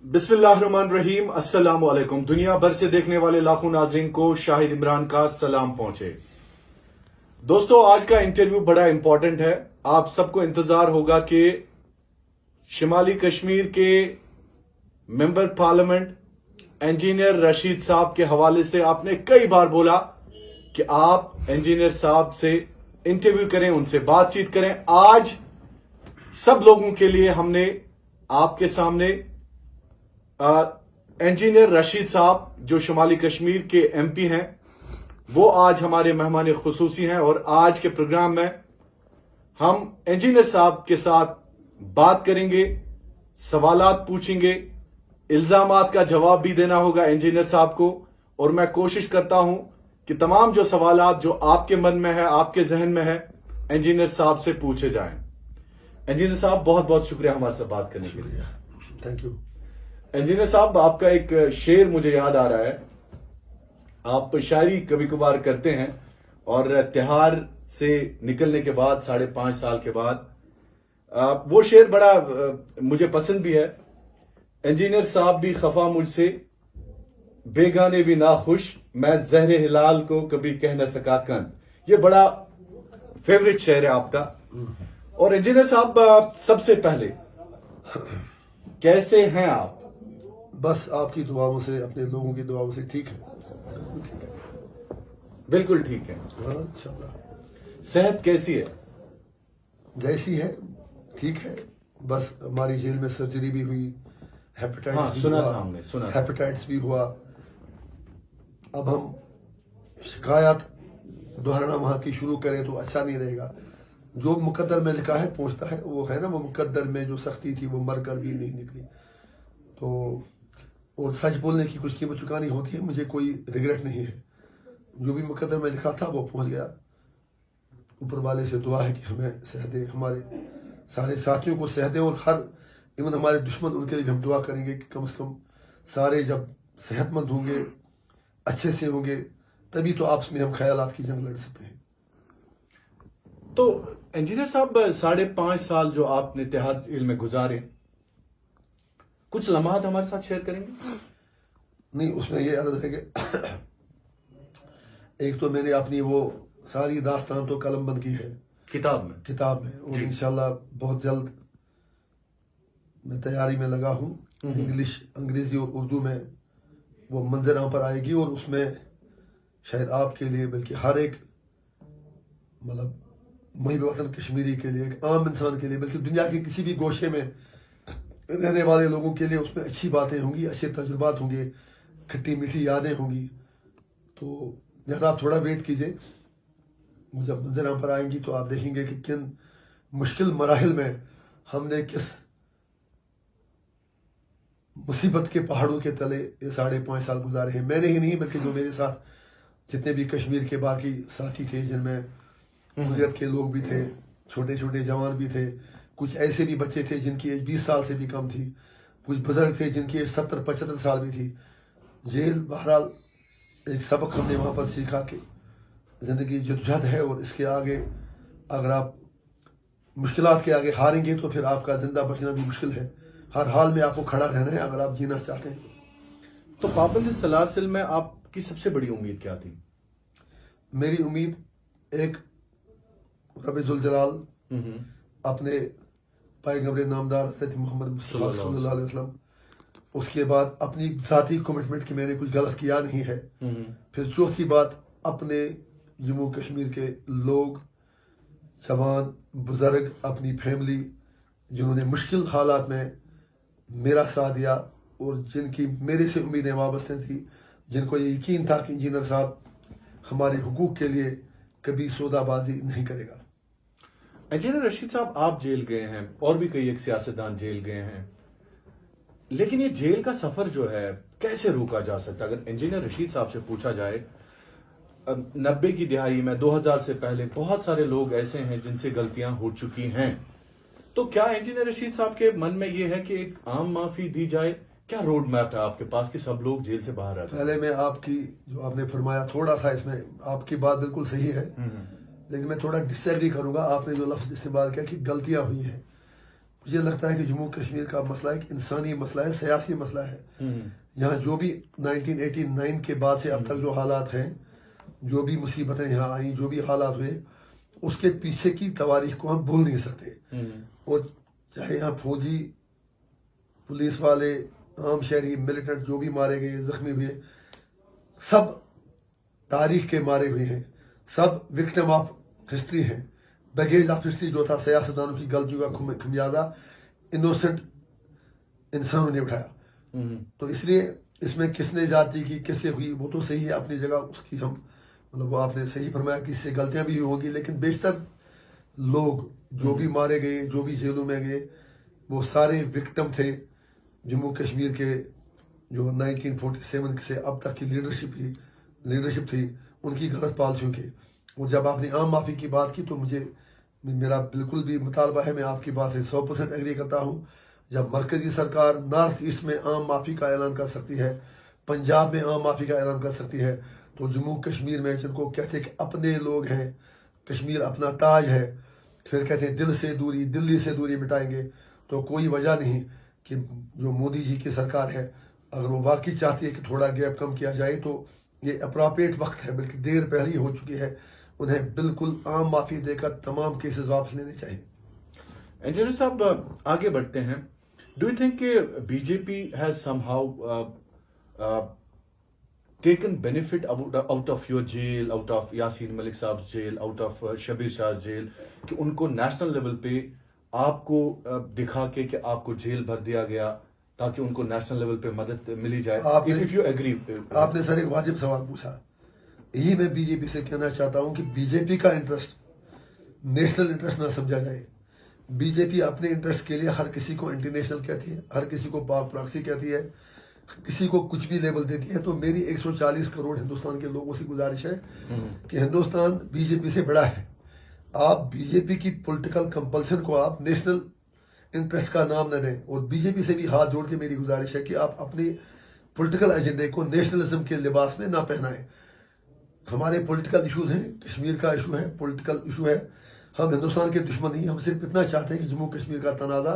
बिस्मिल्लाहिर्रहमानिर्रहीम। अस्सलाम वालेकुम। दुनिया भर से देखने वाले लाखों नाजरीन को शाहिद इमरान का सलाम पहुंचे। दोस्तों, आज का इंटरव्यू बड़ा इंपॉर्टेंट है। आप सबको इंतजार होगा कि शिमाली कश्मीर के मेंबर पार्लियामेंट इंजीनियर रशीद साहब के हवाले से आपने कई बार बोला कि आप इंजीनियर साहब से इंटरव्यू करें, उनसे बातचीत करें। आज सब लोगों के लिए हमने आपके सामने इंजीनियर रशीद साहब जो शुमाली कश्मीर के एमपी हैं, वो आज हमारे मेहमान खुसूसी हैं और आज के प्रोग्राम में हम इंजीनियर साहब के साथ बात करेंगे, सवालात पूछेंगे, इल्जामात का जवाब भी देना होगा इंजीनियर साहब को। और मैं कोशिश करता हूं कि तमाम जो सवालात जो आपके मन में है, आपके जहन में है, इंजीनियर साहब से पूछे जाएं। इंजीनियर साहब, बहुत बहुत शुक्रिया हमारे साथ बात करने के लिए। Thank you. इंजीनियर साहब, आपका एक शेर मुझे याद आ रहा है। आप शायरी कभी कभार करते हैं और त्योहार से निकलने के बाद 5.5 साल के बाद वो शेर बड़ा मुझे पसंद भी है। इंजीनियर साहब भी खफा मुझसे, बेगाने भी ना खुश, मैं जहरे हिलाल को कभी कह न सका कंद। ये बड़ा फेवरेट शेर है आपका। और इंजीनियर साहब, सबसे पहले कैसे हैं आप? बस आपकी दुआओं से, अपने लोगों की दुआओं से ठीक है। बिल्कुल ठीक है। इंशाल्लाह। सेहत कैसी है? जैसी है ठीक है। बस हमारी जेल में सर्जरी भी हुई, हेपेटाइटिस हाँ, भी सुना हुआ, था हमने, सुना था। हेपेटाइटिस भी हुआ। अब हम शिकायत दोहराना वहां की शुरू करें तो अच्छा नहीं रहेगा। जो मुकद्दर में लिखा है पहुंचता है, वो है ना, वो मुकद्दर में जो सख्ती थी वो मर कर भी नहीं निकली। तो और सच बोलने की कुछ कीमत चुकानी होती है, मुझे कोई रिग्रेट नहीं है। जो भी मुकद्दर में लिखा था वो पहुंच गया। ऊपर वाले से दुआ है कि हमें सेहत दे, हमारे सारे साथियों को सेहत दे, और हर इवन हमारे दुश्मन, उनके लिए भी हम दुआ करेंगे कि कम से कम सारे जब सेहतमंद होंगे, अच्छे से होंगे, तभी तो आपस में हम ख्यालात की जंग लड़ सकते हैं। तो इंजीनियर साहब, 5.5 साल जो आपने तिहाद जेल में गुजारे, कुछ लम्हात हमारे साथ शेयर करेंगे? नहीं, उसमें ये अर्ज है कि एक तो मैंने अपनी वो सारी दास्तान तो कलमबंद की है किताब में और इंशाल्लाह बहुत जल्द मैं तैयारी में लगा हूँ। इंग्लिश, अंग्रेजी और उर्दू में वो मंजर पर आएगी, और उसमें शायद आपके लिए, बल्कि हर एक मतलब मुहिब वतन कश्मीरी के लिए, एक आम इंसान के लिए, बल्कि दुनिया के किसी भी गोशे में रहने वाले लोगों के लिए उसमें अच्छी बातें होंगी, अच्छे तजुर्बात होंगे, खट्टी मीठी यादें होंगी। तो जब आप थोड़ा वेट कीजिए, जब मंजर पर आएंगी तो आप देखेंगे कि किन मुश्किल मराहिल में हमने किस मुसीबत के पहाड़ों के तले ये 5.5 साल गुजारे हैं। मैंने ही नहीं, बल्कि जो मेरे साथ जितने भी कश्मीर के बाकी साथी थे, जिनमें हुर्रियत के लोग भी थे, छोटे छोटे जवान भी थे, कुछ ऐसे भी बच्चे थे जिनकी एज 20 साल से भी कम थी, कुछ बुजुर्ग थे जिनकी एज 70-75 साल भी थी। जेल बहरहाल एक सबक हमने वहाँ पर सीखा कि ज़िंदगी जद्दोजहद है, और इसके आगे अगर आप मुश्किलात के आगे हारेंगे तो फिर आपका ज़िंदा बचना भी मुश्किल है। हर हाल में आपको खड़ा रहना है अगर आप जीना चाहते हैं। तो पाबंदी सलासिल में आपकी सबसे बड़ी उम्मीद क्या थी? मेरी उम्मीद एक रब जुल जलाल अपने पैगंबर नामदार हज़रत मोहम्मद मुस्तफ़ा सल्लल्लाहु अलैहि वसल्लम, उसके बाद अपनी ज़ाती कमिटमेंट कि मैंने कुछ गलत किया नहीं है। फिर चौथी बात, अपने जम्मू कश्मीर के लोग, जवान, बुजुर्ग, अपनी फैमिली, जिन्होंने मुश्किल हालात में मेरा साथ दिया और जिनकी मेरे से उम्मीदें वाबस्ते थी, जिनको ये यकीन था कि इंजीनियर साहब हमारे हुकूक के लिए कभी सौदाबाजी नहीं करेगा। इंजीनियर रशीद साहब, आप जेल गए हैं और भी कई एक सियासतदान जेल गए हैं, लेकिन ये जेल का सफर जो है कैसे रोका जा सकता? अगर इंजीनियर रशीद साहब से पूछा जाए, 90 की दिहाई में, 2000 से पहले बहुत सारे लोग ऐसे हैं जिनसे गलतियां हो चुकी हैं, तो क्या इंजीनियर रशीद साहब के मन में ये है कि एक आम माफी दी जाए? क्या रोड मैप है आपके पास कि सब लोग जेल से बाहर आ जाए? पहले मैं आपकी जो आपने फरमाया, थोड़ा सा इसमें आपकी बात बिल्कुल सही है, लेकिन मैं थोड़ा डिसएग्री करूंगा। आपने जो लफ्ज इस्तेमाल किया कि गलतियां हुई हैं, मुझे लगता है कि जम्मू कश्मीर का मसला एक इंसानी मसला है, सियासी मसला है। यहाँ जो भी 1989 के बाद से अब तक जो हालात हैं, जो भी मुसीबतें यहाँ आई, जो भी हालात हुए, उसके पीछे की तवारीख को हम भूल नहीं सकते। और चाहे यहाँ फौजी, पुलिस वाले, आम शहरी, मिलिटेंट जो भी मारे गए, जख्मी हुए, सब तारीख के मारे हुए हैं, सब विक्टिम ऑफ हिस्ट्री हैं। बैगेज ऑफ हिस्ट्री जो था, सियासतदानों की गलतियों का खमियाजा इनोसेंट इंसानों ने उठाया। तो इसलिए इसमें किसने जाति की, किससे हुई, वो तो सही है अपनी जगह, उसकी हम मतलब वो आपने सही फरमाया कि इससे गलतियां भी होंगी, लेकिन बेशतर लोग जो भी मारे गए, जो भी जेलों में गए, वो सारे विक्टिम थे जम्मू कश्मीर के जो 1947 से अब तक की लीडरशिप थी, उनकी गलत पॉलिसियों के। और जब आपने आम माफी की बात की तो मेरा बिल्कुल भी मुतालबा है, मैं आपकी बात से 100% एग्री करता हूँ। जब मरकजी सरकार नॉर्थ ईस्ट में आम माफी का ऐलान कर सकती है, पंजाब में आम माफी का ऐलान कर सकती है, तो जम्मू कश्मीर में जिनको कहते हैं कि अपने लोग हैं, कश्मीर अपना ताज है, फिर कहते हैं दिल्ली से दूरी मिटाएंगे, तो कोई वजह नहीं कि जो मोदी जी की सरकार है, अगर वो वाकई चाहती है कि थोड़ा गैप कम किया जाए, तो ये अप्रोप्रिएट वक्त है, बल्कि देर पहले ही हो चुकी है। उन्हें बिल्कुल आम माफी देकर तमाम केसेस वापस लेने चाहिए। इंजीनियर साहब, आगे बढ़ते हैं। Do you think BJP has somehow taken benefit out of your jail, out of Yasin Malik साहब jail, out of Shabir Shah jail, कि उनको नेशनल लेवल पे आपको दिखा के कि आपको जेल भर दिया गया ताकि उनको नेशनल लेवल पे मदद मिली जाए? If you agree. आपने सर एक वाजिब सवाल पूछा। यही मैं बीजेपी से कहना चाहता हूं कि बीजेपी का इंटरेस्ट नेशनल इंटरेस्ट ना समझा जाए। बीजेपी अपने इंटरेस्ट के लिए हर किसी को इंटरनेशनल कहती है, हर किसी को पाक प्रॉक्सी कहती है, किसी को कुछ भी लेबल देती है। तो मेरी 140 करोड़ हिंदुस्तान के लोगों से गुजारिश है कि हिंदुस्तान बीजेपी से बड़ा है। आप बीजेपी की पॉलिटिकल कंपल्सन को आप नेशनल इंटरेस्ट का नाम न दें। और बीजेपी से भी हाथ जोड़ के मेरी गुजारिश है कि आप अपने पॉलिटिकल एजेंडे को नेशनलिज्म के लिबास में ना पहनाएं। हमारे पॉलिटिकल इशूज हैं, कश्मीर का इशू है, पॉलिटिकल इशू है। हम हिंदुस्तान के दुश्मन नहीं, हम सिर्फ इतना चाहते हैं कि जम्मू कश्मीर का तनाज़ा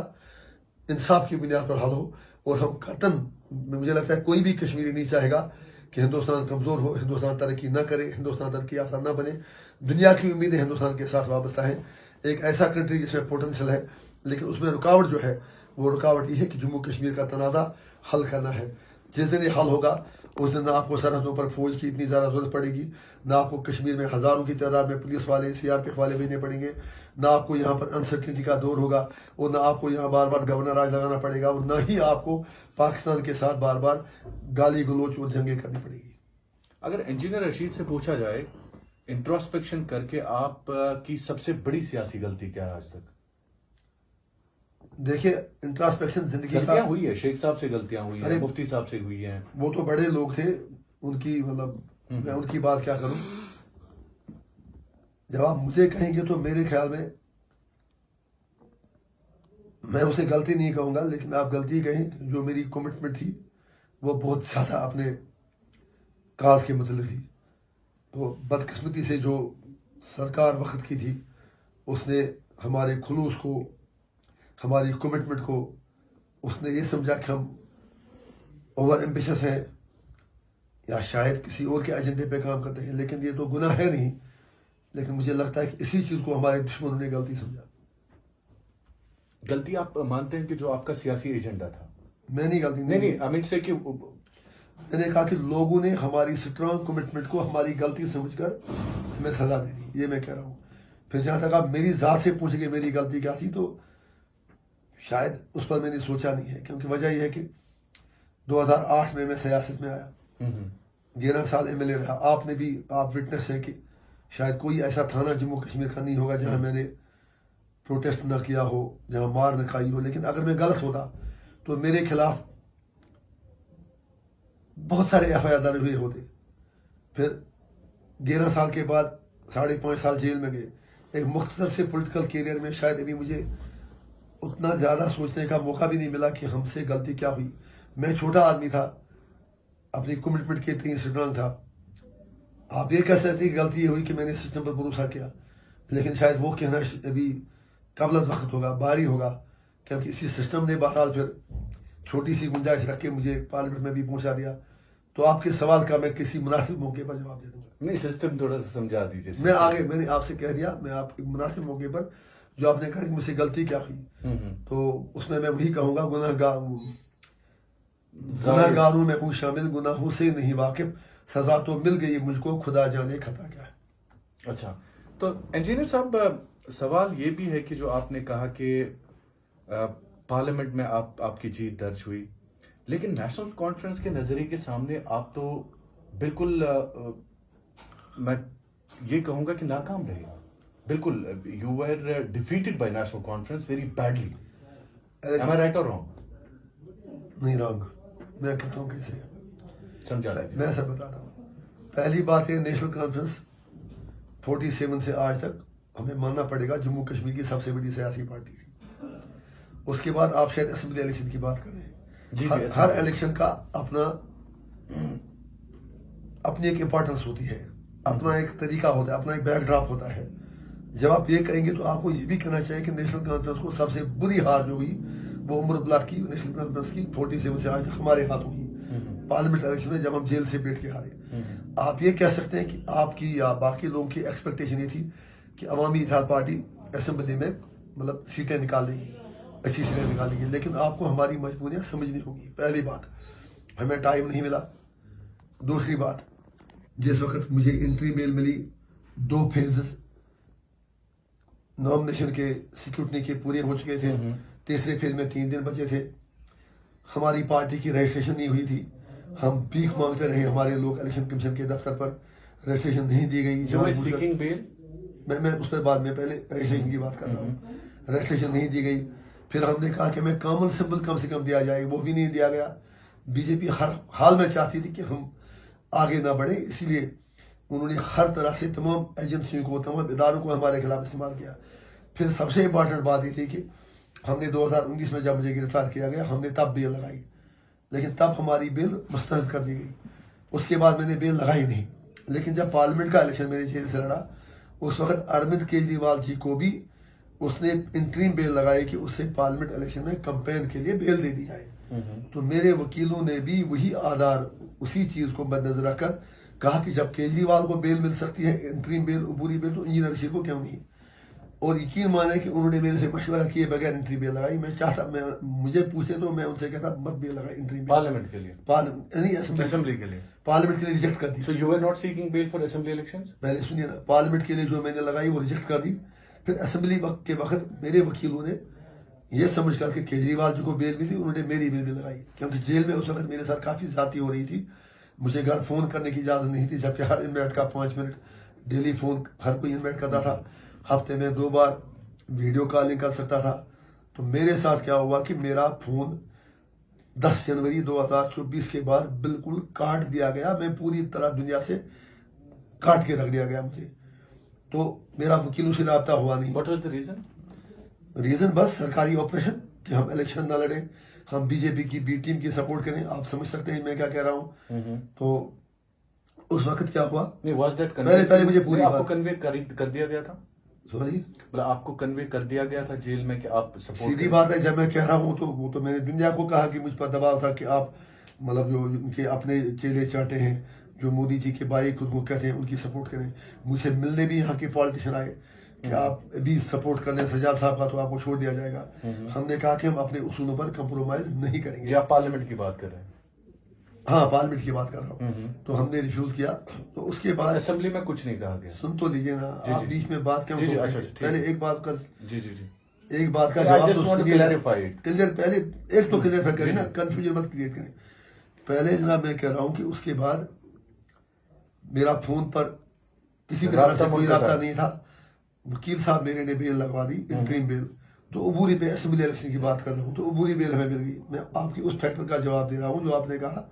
इंसाफ की बुनियाद पर हल हो। और हम कतन, मुझे लगता है कोई भी कश्मीरी नहीं चाहेगा कि हिंदुस्तान कमजोर हो, हिंदुस्तान तरक्की न करे, हिंदुस्तान तरक्की याफ्ता न बने। दुनिया की उम्मीदें हिंदुस्तान के साथ वाबस्ता हैं। एक ऐसा कंट्री जिसमें पोटेंशियल है, लेकिन उसमें रुकावट जो है वो रुकावट ये है कि जम्मू कश्मीर का तनाज़ा हल करना है। जिस दिन ये हल होगा उस दिन ना आपको सरहदों पर फौज की इतनी ज़्यादा जरूरत पड़ेगी, ना आपको कश्मीर में हज़ारों की तादाद में पुलिस वाले, सीआरपीएफ वाले भेजने पड़ेंगे, ना आपको यहाँ पर अनसर्टिनिटी का दौर होगा, और ना आपको यहाँ बार बार गवर्नर राज लगाना पड़ेगा, और ना ही आपको पाकिस्तान के साथ बार बार गाली गलोच और जंगें करनी पड़ेगी। अगर इंजीनियर रशीद से पूछा जाए इंट्रोस्पेक्शन करके आप की सबसे बड़ी सियासी गलती क्या है आज तक? देखिए, इंट्रोस्पेक्शन जिंदगी गलतियां हुई है, शेख साहब से गलतियां हुई है, मुफ्ती साहब से हुई हैं, वो तो बड़े लोग थे, उनकी मतलब मैं उनकी बात क्या करूं। जब आप मुझे कहेंगे तो मेरे ख्याल में मैं उसे गलती नहीं कहूंगा, लेकिन आप गलती कहें। जो मेरी कमिटमेंट थी वो बहुत ज्यादा अपने काज के मतलब थी। तो बदकिस्मती से जो सरकार वक्त की थी उसने हमारे खुलूस को, हमारी कमिटमेंट को, उसने ये समझा कि हम ओवर एम्बिशियस हैं या शायद किसी और के एजेंडे पे काम करते हैं। लेकिन ये तो गुनाह है नहीं, लेकिन मुझे लगता है कि इसी चीज को हमारे दुश्मनों ने गलती समझा। गलती आप मानते हैं कि जो आपका सियासी एजेंडा था? मैं नहीं गलती नहीं, अमित से कि मैंने कहा कि लोगों ने हमारी स्ट्रांग कमिटमेंट को हमारी गलती समझकर हमें सजा दे दी, ये मैं कह रहा हूं। फिर जहां तक आप मेरी जात से पूछेंगे मेरी गलती क्या थी, तो शायद उस पर मैंने सोचा नहीं है, क्योंकि वजह यह है कि 2008 में मैं सियासत में आया, 11 साल एमएलए रहा। आपने भी, आप विटनेस है कि शायद कोई ऐसा थाना जम्मू कश्मीर का नहीं होगा जहां मैंने प्रोटेस्ट ना किया हो, जहां मार न खाई हो। लेकिन अगर मैं गलत होता तो मेरे खिलाफ बहुत सारे एफआईआर दर्ज हुए होते। फिर 11 साल के बाद 5.5 साल जेल में गए। एक मुख्तसर से पॉलिटिकल कैरियर में शायद अभी मुझे उतना ज्यादा सोचने का मौका भी नहीं मिला कि हमसे गलती क्या हुई। मैं छोटा आदमी था, अपनी कमिटमेंट के इतनी स्ट्रांग था। आप ये कह सकते कि गलती ये हुई कि मैंने सिस्टम पर भरोसा किया, लेकिन शायद वो कहना अभी कबल वक्त होगा, बारी होगा क्योंकि इसी सिस्टम ने बहरहाल फिर छोटी सी गुंजाइश रख के मुझे पार्लियामेंट में भी पहुंचा दिया। तो आपके सवाल का मैं किसी मुनासिब मौके पर जवाब दे दूंगा। नहीं, सिस्टम थोड़ा सा समझा दीजिए। मैंने आपसे कह दिया, मैं आपके मुनासिब मौके पर जो आपने कहा कि मुझसे गलती क्या हुई, तो उसमें मैं वही कहूंगा, गुनाहगारों में हूँ शामिल, गुनाहों से नहीं वाकिफ, सजा तो मिल गई मुझको, खुदा जाने खता क्या है। अच्छा, तो इंजीनियर साहब, सवाल ये भी है कि जो आपने कहा कि पार्लियामेंट में आपकी जीत दर्ज हुई, लेकिन नेशनल कॉन्फ्रेंस के नजरिए के सामने आप तो बिल्कुल मैं ये कहूंगा कि नाकाम रहे, बिल्कुल। You were defeated by National Conference very badly. Am I right और रॉन्ग? नहीं, रॉन्ग। मैं कहता हूँ कैसे, समझा दीजिए। मैं सब बता रहा हूँ। पहली बात है, नेशनल कॉन्फ्रेंस 47 से आज तक हमें मानना पड़ेगा जम्मू कश्मीर की सबसे बड़ी सियासी पार्टी थी। उसके बाद आप शायद असेंबली इलेक्शन की बात कर रहे हैं। हर इलेक्शन का अपनी एक इंपॉर्टेंस होती है, अपना एक तरीका होता है, अपना एक बैकड्रॉप होता है। जब आप ये कहेंगे तो आपको ये भी कहना चाहिए कि नेशनल कॉन्फ्रेंस को सबसे बुरी हार जो हुई वो उमर ब्लॉक की नेशनल कॉन्फ्रेंस की 47 से आज तक हमारे हाथों की पार्लियामेंट इलेक्शन में, जब हम जेल से बैठ के हारे। आप ये कह सकते हैं कि आपकी या बाकी लोगों की एक्सपेक्टेशन ये थी कि अवामी इत्तेहाद पार्टी असेंबली में मतलब सीटें निकाल लेगी, अच्छी सीटें निकालेगी, लेकिन आपको हमारी मजबूरियां समझनी होगी। पहली बात, हमें टाइम नहीं मिला। दूसरी बात, जिस वक्त मुझे एंट्री बेल मिली, 2 फेजेस नॉमिनेशन के सिक्योरिटी के पूरे हो चुके थे, तीसरे फेज में 3 दिन बचे थे, हमारी पार्टी की रजिस्ट्रेशन नहीं हुई थी, हम भीख मांगते रहे, हमारे लोग इलेक्शन कमीशन के दफ्तर पर, रजिस्ट्रेशन नहीं दी गई। मैं उस पर बाद में, पहले रजिस्ट्रेशन की बात कर रहा हूँ। रजिस्ट्रेशन नहीं दी गई, फिर हमने कहा कि हमें कॉमन सिंबल कम से कम दिया जाए, वो भी नहीं दिया गया। बीजेपी हर हाल में चाहती थी कि हम आगे ना बढ़े, इसलिए उन्होंने हर तरह से तमाम एजेंसियों को, तमाम इदारों को हमारे खिलाफ इस्तेमाल किया। फिर सबसे इम्पोर्टेंट बात ये थी कि हमने 2019 में जब मुझे गिरफ्तार किया गया, हमने तब बेल लगाई, लेकिन तब हमारी बेल मुस्तरद कर दी गई। उसके बाद मैंने बेल लगाई नहीं, लेकिन जब पार्लियामेंट का इलेक्शन मैंने जेल से लड़ा, उस वक्त अरविंद केजरीवाल जी को भी उसने इंटरिम बेल लगाई कि उससे पार्लियामेंट इलेक्शन में कैंपेन के लिए बेल दे दी जाए। तो मेरे वकीलों ने भी वही आधार, उसी चीज को मद्देनजर रखकर कहा कि जब केजरीवाल को बेल मिल सकती है, इंटरिम बेल, अबूरी बेल, तो इंजीनियर रशीद को क्यों नहीं। और यकीन माने कि उन्होंने मेरे से मशवरा किए बगैर एंट्री बेल लगाई। मैं चाहता, मुझे पूछते तो मैं उनसे कहता मत बेल लगाई एंट्री बेल पार्लियामेंट के लिए, असेंबली के लिए, पार्लियामेंट के लिए रिजेक्ट कर दी। So you are not seeking bail for assembly elections? पहले सुनिए ना, पार्लियामेंट के लिए जो मैंने लगाई वो रिजेक्ट कर दी। फिर असेंबली के वक्त मेरे वकीलों ने ये समझ कर के केजरीवाल जी को बेल मिली, उन्होंने मेरी बेल भी लगाई, क्योंकि जेल में उस वक्त मेरे साथ काफी ज्यादती हो रही थी। मुझे घर फोन करने की इजाजत नहीं थी, जबकि हर इनमेट का 5 मिनट डेली फोन हर कोई इनमेट करता था। हफ्ते में 2 बार वीडियो कॉलिंग कर सकता था। तो मेरे साथ क्या हुआ कि मेरा फोन 10 जनवरी 2024 के बाद बिल्कुल काट दिया गया। मैं पूरी तरह दुनिया से काट के रख दिया गया मुझे। तो मेरा वकीलों से रब्ता हुआ नहीं। What was the reason? Reason बस सरकारी ऑपरेशन कि हम इलेक्शन ना लड़े, हम बीजेपी की बी टीम की सपोर्ट करें। आप समझ सकते हैं मैं क्या कह रहा हूं। तो उस वक्त क्या हुआ, नहीं, was that पहले मुझे पूरी आपको कन्वे कर दिया गया था? सॉरी, मतलब आपको कन्वे कर दिया गया था जेल में कि आप सपोर्ट? सीधी बात है, जब मैं कह रहा हूं तो वो तो मैंने दुनिया को कहा कि मुझ पर दबाव था कि आप मतलब जो उनके अपने चेले चाटे हैं, जो मोदी जी के भाई खुद को कहते हैं, उनकी सपोर्ट करें। मुझसे मिलने भी यहाँ के पॉलिटिशियन आए कि आप भी सपोर्ट कर लें सजाद साहब का तो आपको छोड़ दिया जाएगा। हमने कहा कि हम अपने उसूलों पर कंप्रोमाइज नहीं करेंगे। आप पार्लियामेंट की बात कर रहे हैं? हाँ, पार्लियामेंट की बात कर रहा हूँ। तो हमने रिफ्यूज किया। तो उसके बाद असेंबली में कुछ नहीं कहा गया। सुन तो लीजिए ना, आप बीच में बात क्यों? पहले एक बात का जवाब क्लियर, पहले एक तो क्लियर करें ना, कंफ्यूजन मत क्रिएट करें। पहले जनाब मैं कह रहा हूँ कि उसके बाद मेरा फोन पर किसी भी तरह से कोई रब्ता नहीं था। वकील साहब मेरे ने बेल लगवा दी, इंटरिम बेल। तो अबूरी पे असेंबली इलेक्शन की बात कर रहा हूँ, तो अबूरी बेल हमें मिल गई। मैं आपकी उस फैक्टर का जवाब दे रहा हूँ जो आपने कहा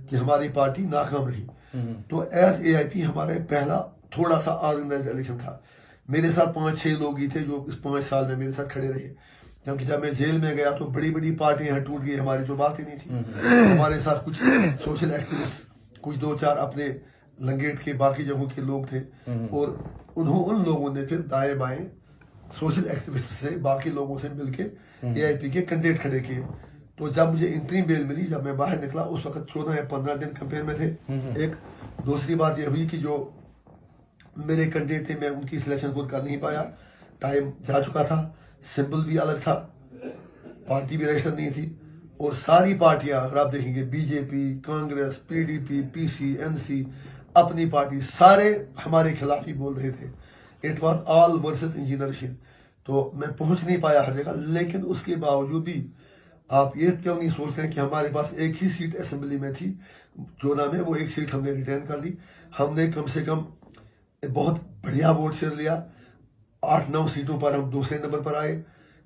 कि हमारी पार्टी नाकाम रही। तो एज AIP हमारा पहला थोड़ा सा ऑर्गेनाइज इलेक्शन था। मेरे साथ 5-6 लोग ही थे जो इस 5 साल में मेरे साथ खड़े रहे, क्योंकि जब मैं जेल में गया तो बड़ी बड़ी पार्टियां यहाँ टूट गई, हमारी तो बात ही नहीं थी। हमारे साथ कुछ सोशल एक्टिविस्ट, कुछ 2-4 अपने लंगेट के बाकी जगहों के लोग थे, और उन लोगों ने फिर दाएं बाएं सोशल एक्टिविस्ट से, बाकी लोगों से मिलके AIP के कैंडिडेट खड़े किए। तो जब मुझे इंटरिम बेल मिली, जब मैं बाहर निकला, उस वक्त 14 या 15 दिन कैंपेन में थे। एक दूसरी बात यह हुई कि जो मेरे कैंडिडेट थे, मैं उनकी सिलेक्शन खुद कर नहीं पाया, टाइम जा चुका था, सिंबल भी अलग था, पार्टी भी रजिस्टर नहीं थी। और सारी पार्टियां अगर आप देखेंगे, BJP, Congress, PDP, PC, NC, अपनी पार्टी, सारे हमारे खिलाफ ही बोल रहे थे। It was all versus engineer Rashid. तो मैं पहुंच नहीं पाया हर जगह, लेकिन उसके बावजूद भी आप ये क्यों नहीं सोच रहे कि हमारे पास एक ही सीट असेंबली में थी, जोना में, वो एक सीट हमने रिटर्न कर दी। हमने कम से कम बहुत बढ़िया वोट शेयर लिया। 8-9 सीटों पर हम दूसरे नंबर पर आए,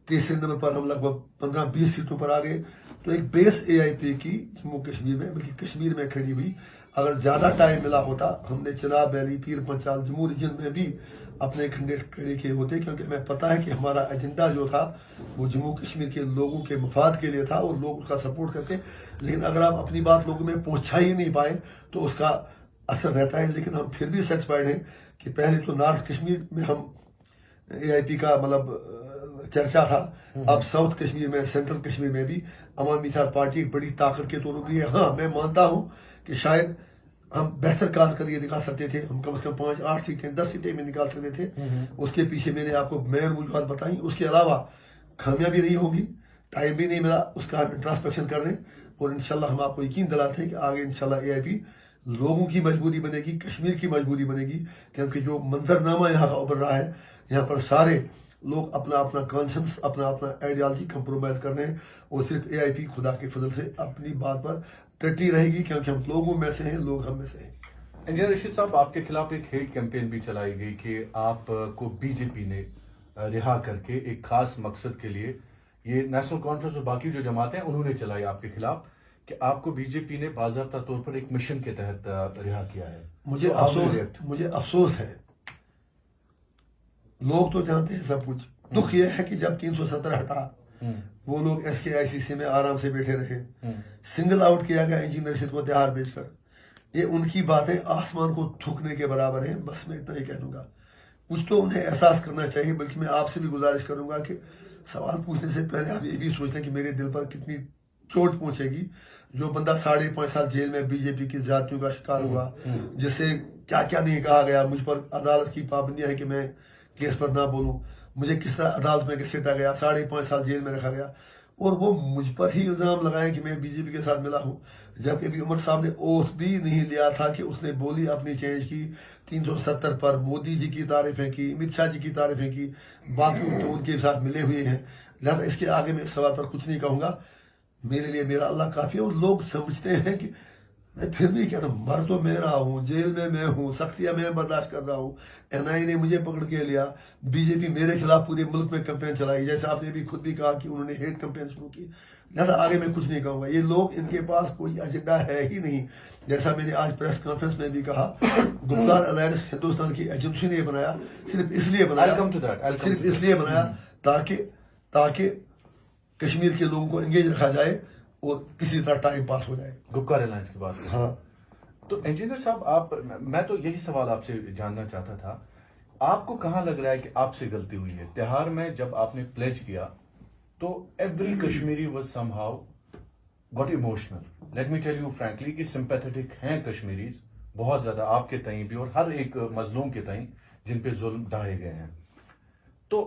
तीसरे नंबर पर हम लगभग 15-20 सीटों पर आ गए। तो एक बेस AIP की जम्मू कश्मीर में, बल्कि कश्मीर में खड़ी हुई। अगर ज्यादा टाइम मिला होता, हमने चिनाब वैली, पीर पंचाल, जम्मू रीजन में भी अपने कैंडिडेट खड़े किए होते, क्योंकि हमें पता है कि हमारा एजेंडा जो था वो जम्मू कश्मीर के लोगों के मफाद के लिए था और लोग उसका सपोर्ट करते। लेकिन अगर आप अपनी बात लोगों में पहुंचा ही नहीं पाए तो उसका असर रहता है। लेकिन हम फिर भी सेटिस्फाइड हैं कि पहले तो नॉर्थ कश्मीर में हम AIP का मतलब चर्चा था, अब साउथ कश्मीर में, सेंट्रल कश्मीर में भी अवामी इत्तेहाद पार्टी एक बड़ी ताकत के तौर पर भी है। हाँ, मैं मानता हूं कि शायद हम बेहतर कारकर्दगी दिखा सकते थे, हम कम से कम 5-8 सीटें, 10 सीटें में निकाल सकते थे। उसके पीछे मैंने आपको मेयर वजूहत बताई, उसके अलावा खामियां भी रही होगी, टाइम भी नहीं मिला उसका इंट्रास्पेक्शन करने। और इंशाल्लाह हम आपको यकीन दिलाते हैं कि आगे इंशाल्लाह AIP लोगों की मजबूरी बनेगी, कश्मीर की मजबूरी बनेगी। क्योंकि जो मंजरनामा यहाँ का उभर रहा है, यहाँ पर सारे लोग अपना अपना कॉन्शंस, अपना अपना आइडियोलॉजी कंप्रोमाइज कर रहे हैं, और सिर्फ AIP खुदा के फजल से अपनी बात पर डटी रहेगी, क्योंकि हम लोगों में से हैं, लोग हम में से हैं। इंजीनियर रशीद साहब, आपके खिलाफ एक हेट कैंपेन भी चलाई गई कि आपको BJP ने रिहा करके एक खास मकसद के लिए, ये नेशनल कॉन्फ्रेंस और बाकी जो जमातें हैं उन्होंने चलाई आपके खिलाफ, कि आपको BJP ने बाज़ाब्ता तौर पर एक मिशन के तहत रिहा किया है। मुझे अफसोस है, लोग तो जानते हैं सब कुछ। दुख यह है कि जब 370 हटा, वो लोग SKICC में आराम से बैठे रहे, सिंगल आउट किया गया इंजीनियर रशीद को तिहाड़ भेजकर। ये उनकी बातें आसमान को थूकने के बराबर हैं। बस मैं इतना ही कह दूंगा, कुछ तो उन्हें एहसास करना चाहिए। बल्कि मैं आपसे भी गुजारिश करूंगा कि सवाल पूछने से पहले आप ये भी सोच लें कि मेरे दिल पर कितनी चोट पहुंचेगी। जो बंदा 5.5 साल जेल में BJP की ज्यादतियों का शिकार हुआ, जिससे क्या क्या नहीं कहा गया, मुझ पर अदालत की पाबंदियां है कि मैं केस पर ना बोलूं, मुझे किस तरह अदालत में घसीटा गया, 5.5 साल जेल में रखा गया, और वो मुझ पर ही इल्जाम लगाए कि मैं BJP के साथ मिला हूं। जबकि अभी उमर साहब ने ओथ भी नहीं लिया था कि उसने बोली अपनी चेंज की, 370 पर मोदी जी की तारीफें की, अमित शाह जी की तारीफें की, बाकी तो उनके साथ मिले हुए हैं। लिहाजा इसके आगे मैं इस सवाल पर कुछ नहीं कहूंगा। मेरे लिए मेरा अल्लाह काफी है। और लोग समझते हैं कि मैं फिर भी कह रहा हूँ, मर तो मैं रहा हूँ, जेल में मैं हूँ, सख्तियां मैं बर्दाश्त कर रहा हूँ, NIA ने मुझे पकड़ के लिया, BJP मेरे खिलाफ पूरे मुल्क में कैंपेन चलाई, जैसे आपने भी खुद भी कहा कि उन्होंने हेट कैंपेन शुरू की। लिहाजा आगे मैं कुछ नहीं कहूंगा। ये लोग, इनके पास कोई एजेंडा है ही नहीं। जैसा मैंने आज प्रेस कॉन्फ्रेंस में भी कहा, गुप्कार अलायंस हिंदुस्तान की एजेंसी ने बनाया, सिर्फ इसलिए बनाया ताकि कश्मीर के लोगों को एंगेज रखा जाए और किसी तरह टाइम पास हो जाए। गुप्कार अलायंस की बात। हाँ, तो इंजीनियर साहब, मैं तो यही सवाल आपसे जानना चाहता था, आपको कहां लग रहा है कि आपसे गलती हुई है? तिहाड़ में जब आपने प्लेज किया तो every Kashmiri was somehow got emotional. Let me tell you frankly कि सिंपैथेटिक हैं कश्मीरीज बहुत ज्यादा आपके तई भी, और हर एक मजलूम के तई जिन पे जुल्म ढाए गए हैं। तो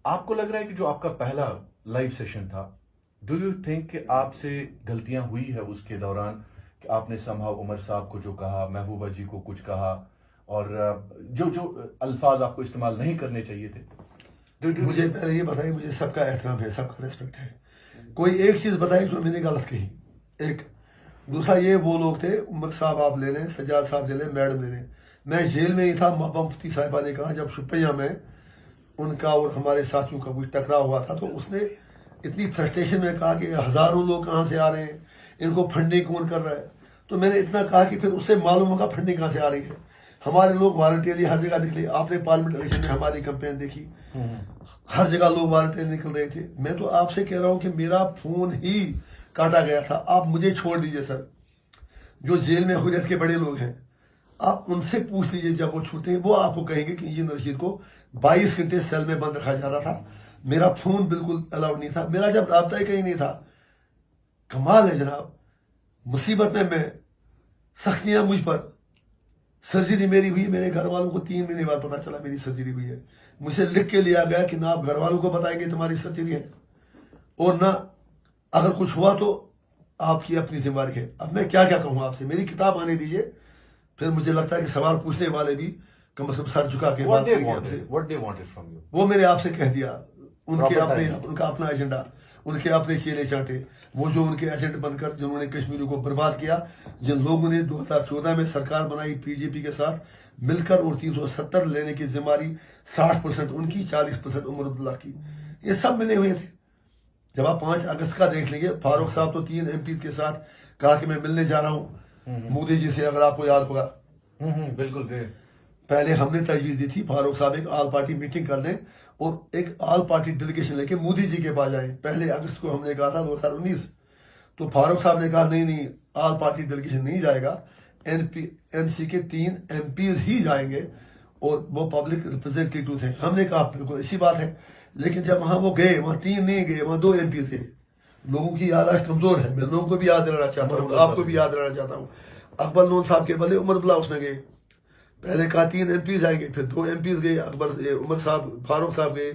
आपको लग रहा है कि जो आपका पहला लाइव सेशन था, डू यू थिंक कि आपसे गलतियां हुई है उसके दौरान, कि आपने समहाउ उमर साहब को जो कहा, महबूबा जी को कुछ कहा, और जो अल्फाज आपको इस्तेमाल नहीं करने चाहिए थे? मुझे पहले ये बताइए, मुझे सबका एहतराम है, सबका रेस्पेक्ट है, कोई एक चीज बताइए जो मैंने गलत कही। एक दूसरा, ये वो लोग थे, उमर साहब आप ले लें, सज्जाद साहब ले लें, मैडम ले लें, मैं जेल में ही था। महबूबा मुफ्ती साहिबा ने कहा जब शुपिया में उनका और हमारे साथियों का कुछ टकराव हुआ था, तो उसने इतनी फ्रस्ट्रेशन में कहा कि हजारों लोग कहां से आ रहे हैं, इनको फंडिंग कौन कर रहा है। तो मैंने इतना कहा कि फिर उससे मालूम होगा फंडिंग कहां से आ रही है। हमारे लोग वॉलंटियरली हर जगह निकले, आपने पार्लियामेंट इलेक्शन में हमारी कैंपेन देखी, हर जगह लोग वॉलंटियर निकल रहे थे। मैं तो आपसे कह रहा हूं कि मेरा फोन ही काटा गया था। आप मुझे छोड़ दीजिए सर, जो जेल में हुर्रियत के बड़े लोग हैं, आप उनसे पूछ लीजिए, जब वो छूटे हैं वो आपको कहेंगे कि इंजीनियर रशीद को 22 घंटे सेल में बंद रखा जा रहा था, मेरा फोन बिल्कुल अलाउड नहीं था, मेरा जब राब्ता ही कहीं नहीं था। कमाल है जनाब, मुसीबत में मैं, सख्तियां मुझ पर, सर्जरी मेरी हुई, मेरे घर वालों को 3 महीने बाद पता चला मेरी सर्जरी हुई है। मुझे लिख के लिया गया कि ना आप घर वालों को बताएंगे तुम्हारी सर्जरी है, और ना अगर कुछ हुआ तो आपकी अपनी जिम्मेदारी है। अब मैं क्या क्या कहूँ आपसे, मेरी किताब आने दीजिए, फिर मुझे लगता है कि सवाल पूछने वाले भी कम से कम सर झुका के बात करेंगे आपसे। What they wanted from you? वो मैंने आपसे कह दिया, उनके Proper अपने, time. उनका अपना एजेंडा, उनके अपने चेले चाटे, वो जो उनके एजेंट बनकर जिन्होंने कश्मीरी को बर्बाद किया, जिन लोगों ने 2014 में सरकार बनाई पीजेपी के साथ मिलकर, और 370 लेने की जिम्मेदारी 60% उनकी, 40% उमर अब्दुल्ला की, ये सब मिले हुए थे। जब आप 5 अगस्त का देख लेंगे, फारूक साहब तो 3 MP के साथ कहा कि मैं मिलने जा रहा हूँ मोदी जी से, अगर आपको याद होगा। बिल्कुल गए। पहले हमने तजवीज दी थी फारूक साहब एक ऑल पार्टी मीटिंग कर लें और एक ऑल पार्टी डेलीगेशन लेके मोदी जी के पास जाए। 1 अगस्त को हमने कहा था 2019, तो फारूक साहब ने कहा नहीं नहीं, ऑल पार्टी डेलीगेशन नहीं जाएगा, NC के 3 MPs ही जाएंगे और वो पब्लिक रिप्रेजेंटेटिव्स हैं। हमने कहा बिल्कुल ऐसी बात है, लेकिन जब वहां वो गए, वहां 3 नहीं गए, वहां 2 MPs गए। लोगों की याददाश्त कमजोर है, मैं लोगों को भी याद दिलाना चाहता हूँ, आपको भी याद दिलाना चाहता हूँ। अकबर लोन साहब के बदले उमर अब्दुल्ला उसमें गए। पहले कहा 3 MPs आएंगे, फिर 2 MPs गए, उमर साहब, फारूक साहब गए,